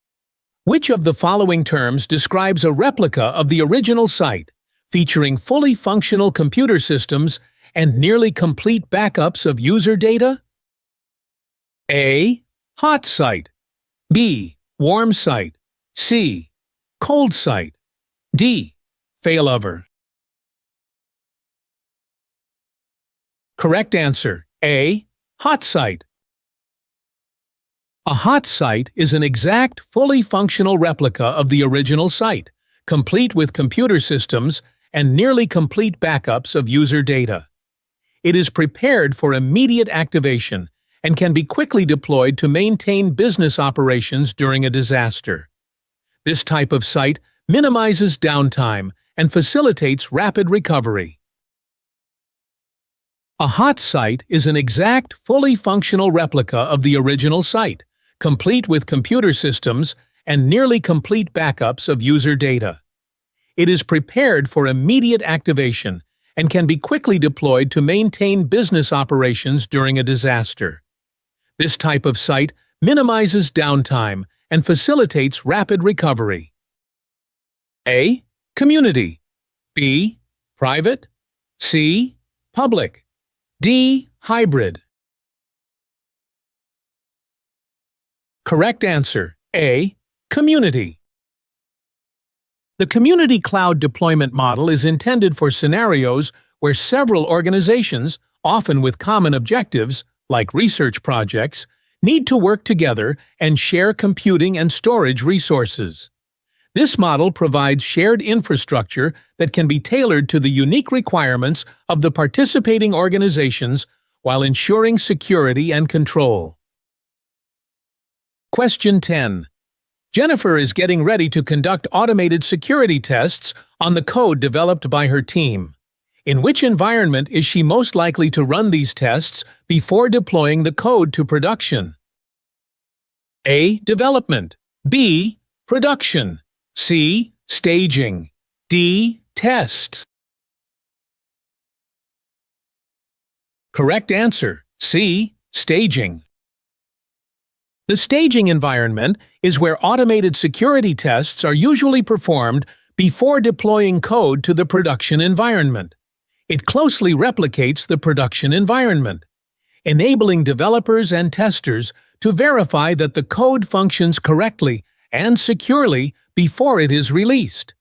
Which of the following terms describes a replica of the original site, featuring fully functional computer systems and nearly complete backups of user data? A. Hot site. B. Warm site. C. Cold site. D. Failover. Correct answer: A. Hot site. A hot site is an exact, fully functional replica of the original site, complete with computer systems and nearly complete backups of user data. It is prepared for immediate activation and can be quickly deployed to maintain business operations during a disaster. This type of site minimizes downtime and facilitates rapid recovery. A hot site is an exact, fully functional replica of the original site, complete with computer systems and nearly complete backups of user data. It is prepared for immediate activation and can be quickly deployed to maintain business operations during a disaster. This type of site minimizes downtime and facilitates rapid recovery. A. Community. B. Private. C. Public. D. Hybrid. Correct answer: A. Community. The community cloud deployment model is intended for scenarios where several organizations, often with common objectives, like research projects, need to work together and share computing and storage resources. This model provides shared infrastructure that can be tailored to the unique requirements of the participating organizations while ensuring security and control. Question 10. Jennifer is getting ready to conduct automated security tests on the code developed by her team. In which environment is she most likely to run these tests before deploying the code to production? A. Development. B. Production. C. Staging. D. Test. Correct answer. C. Staging. The staging environment is where automated security tests are usually performed before deploying code to the production environment. It closely replicates the production environment, enabling developers and testers to verify that the code functions correctly and securely before it is released.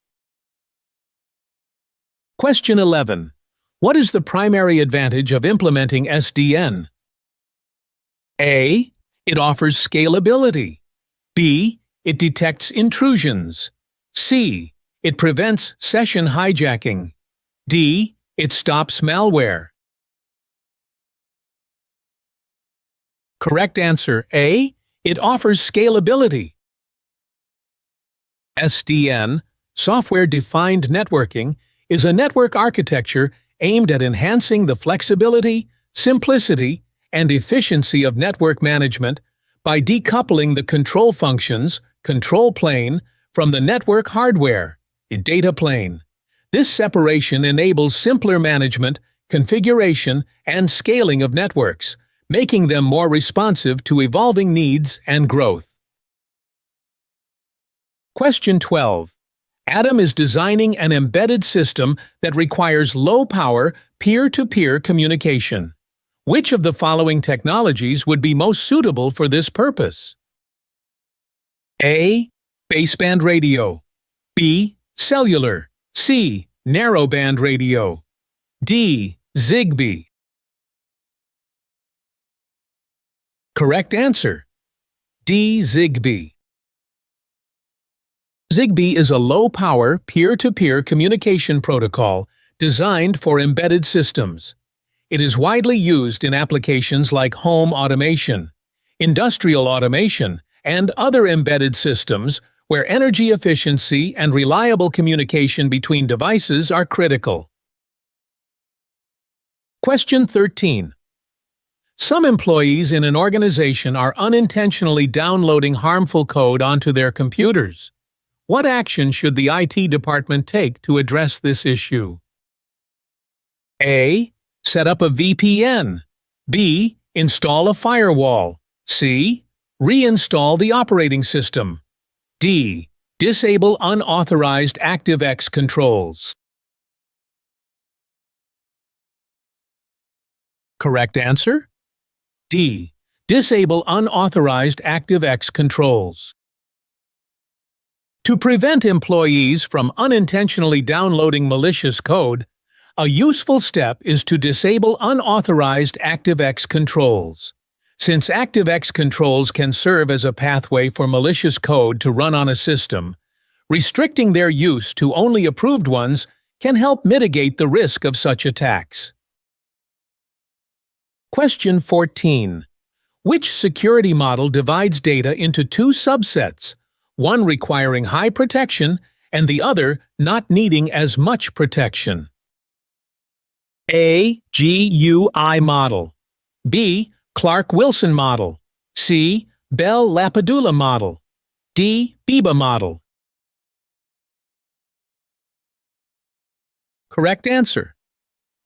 Question 11. What is the primary advantage of implementing SDN? A. It offers scalability. B. It detects intrusions. C. It prevents session hijacking. D. It stops malware. Correct answer A. It offers scalability. SDN, Software-Defined Networking, is a network architecture aimed at enhancing the flexibility, simplicity, and efficiency of network management by decoupling the control functions, control plane, from the network hardware, data plane. This separation enables simpler management, configuration, and scaling of networks, making them more responsive to evolving needs and growth. Question 12. Adam is designing an embedded system that requires low-power, peer-to-peer communication. Which of the following technologies would be most suitable for this purpose? A. Baseband radio. B. Cellular. C. Narrowband radio. D. Zigbee. Correct answer. D. Zigbee. Zigbee is a low-power, peer-to-peer communication protocol designed for embedded systems. It is widely used in applications like home automation, industrial automation, and other embedded systems where energy efficiency and reliable communication between devices are critical. Question 13. Some employees in an organization are unintentionally downloading harmful code onto their computers. What action should the IT department take to address this issue? A. Set up a VPN. B. Install a firewall. C. Reinstall the operating system. D. Disable unauthorized ActiveX controls. Correct answer? D. Disable unauthorized ActiveX controls. To prevent employees from unintentionally downloading malicious code, a useful step is to disable unauthorized ActiveX controls. Since ActiveX controls can serve as a pathway for malicious code to run on a system, restricting their use to only approved ones can help mitigate the risk of such attacks. Question 14. Which security model divides data into two subsets, one requiring high protection and the other not needing as much protection? A. GUI model. B. Clark-Wilson model. C. Bell-LaPadula model. D. BIBA model. Correct answer.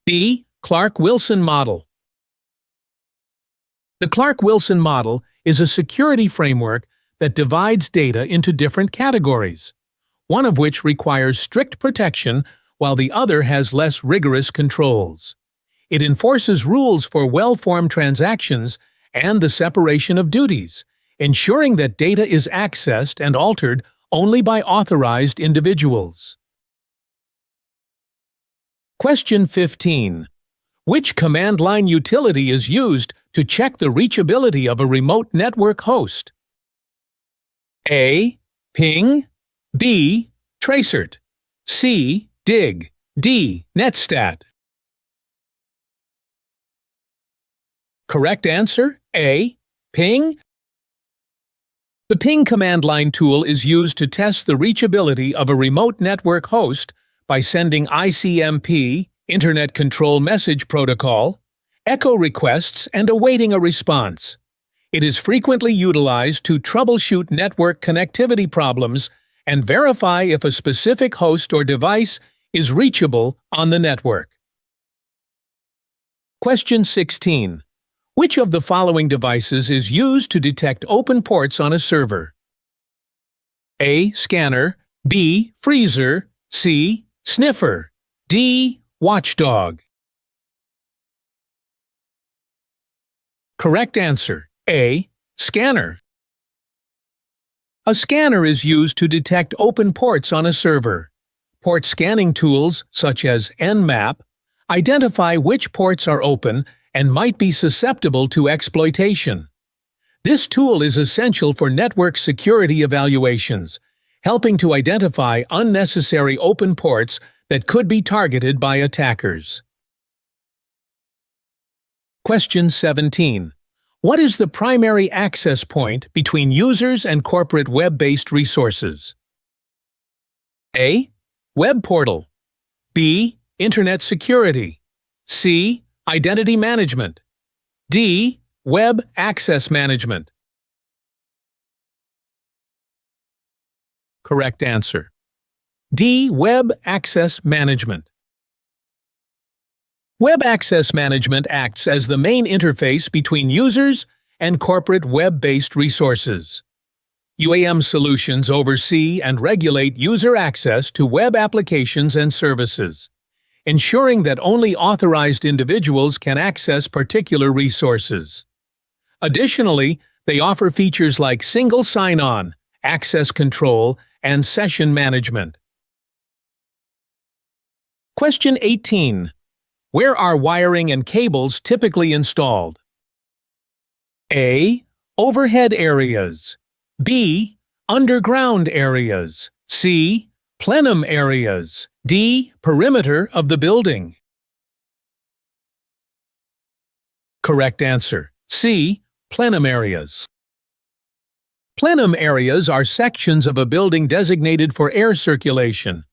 B. Clark-Wilson model. The Clark-Wilson model is a security framework that divides data into different categories, one of which requires strict protection while the other has less rigorous controls. It enforces rules for well-formed transactions and the separation of duties, ensuring that data is accessed and altered only by authorized individuals. Question 15. Which command line utility is used to check the reachability of a remote network host? A. Ping. B. Tracert, C. Dig, D. Netstat. Correct answer, A. Ping. The ping command line tool is used to test the reachability of a remote network host by sending ICMP, Internet Control Message Protocol, echo requests and awaiting a response. It is frequently utilized to troubleshoot network connectivity problems and verify if a specific host or device is reachable on the network. Question 16. Which of the following devices is used to detect open ports on a server? A. Scanner, B. Freezer, C. Sniffer, D. Watchdog. Correct answer, A. Scanner. A scanner is used to detect open ports on a server. Port scanning tools, such as Nmap, identify which ports are open and might be susceptible to exploitation. This tool is essential for network security evaluations, helping to identify unnecessary open ports that could be targeted by attackers. Question 17. What is the primary access point between users and corporate web-based resources? A. Web portal, B. Internet security, C. Identity management, D. Web access management. Correct answer, D. Web access management. Web access management acts as the main interface between users and corporate web-based resources. UAM solutions oversee and regulate user access to web applications and services, ensuring that only authorized individuals can access particular resources. Additionally, they offer features like single sign-on, access control, and session management. Question 18. Where are wiring and cables typically installed? A. Overhead areas, B. Underground areas, C. Plenum areas, D. Perimeter of the building. Correct answer, C. Plenum areas. Plenum areas are sections of a building designated for air circulation,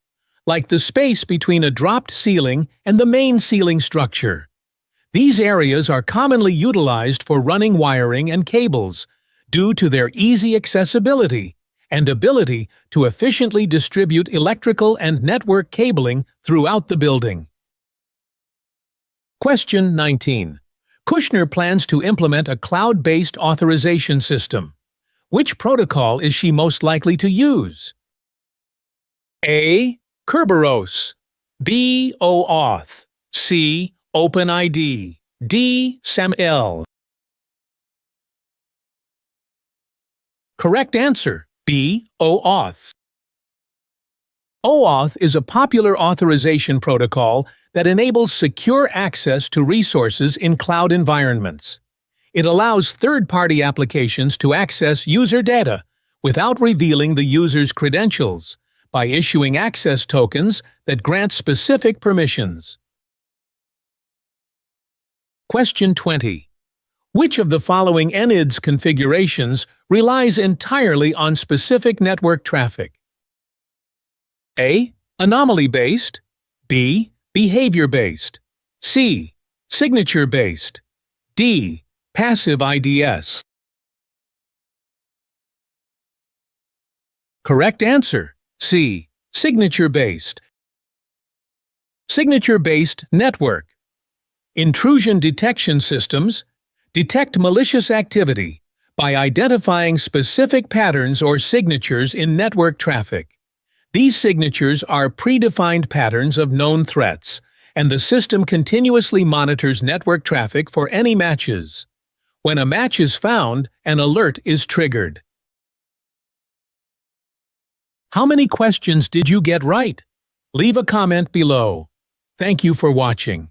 like the space between a dropped ceiling and the main ceiling structure. These areas are commonly utilized for running wiring and cables due to their easy accessibility and ability to efficiently distribute electrical and network cabling throughout the building. Question 19. Kushner plans to implement a cloud-based authorization system. Which protocol is she most likely to use? A. Kerberos, B. OAuth, C. OpenID, D. SAML. Correct answer, B. OAuth. OAuth is a popular authorization protocol that enables secure access to resources in cloud environments. It allows third-party applications to access user data without revealing the user's credentials by issuing access tokens that grant specific permissions. Question 20. Which of the following NIDS configurations relies entirely on specific network traffic? A. Anomaly-based, B. Behavior-based, C. Signature-based, D. Passive IDS. Correct answer, C. Signature-based. Signature-based network. Intrusion detection systems detect malicious activity by identifying specific patterns or signatures in network traffic. These signatures are predefined patterns of known threats, and the system continuously monitors network traffic for any matches. When a match is found, an alert is triggered. How many questions did you get right? Leave a comment below. Thank you for watching.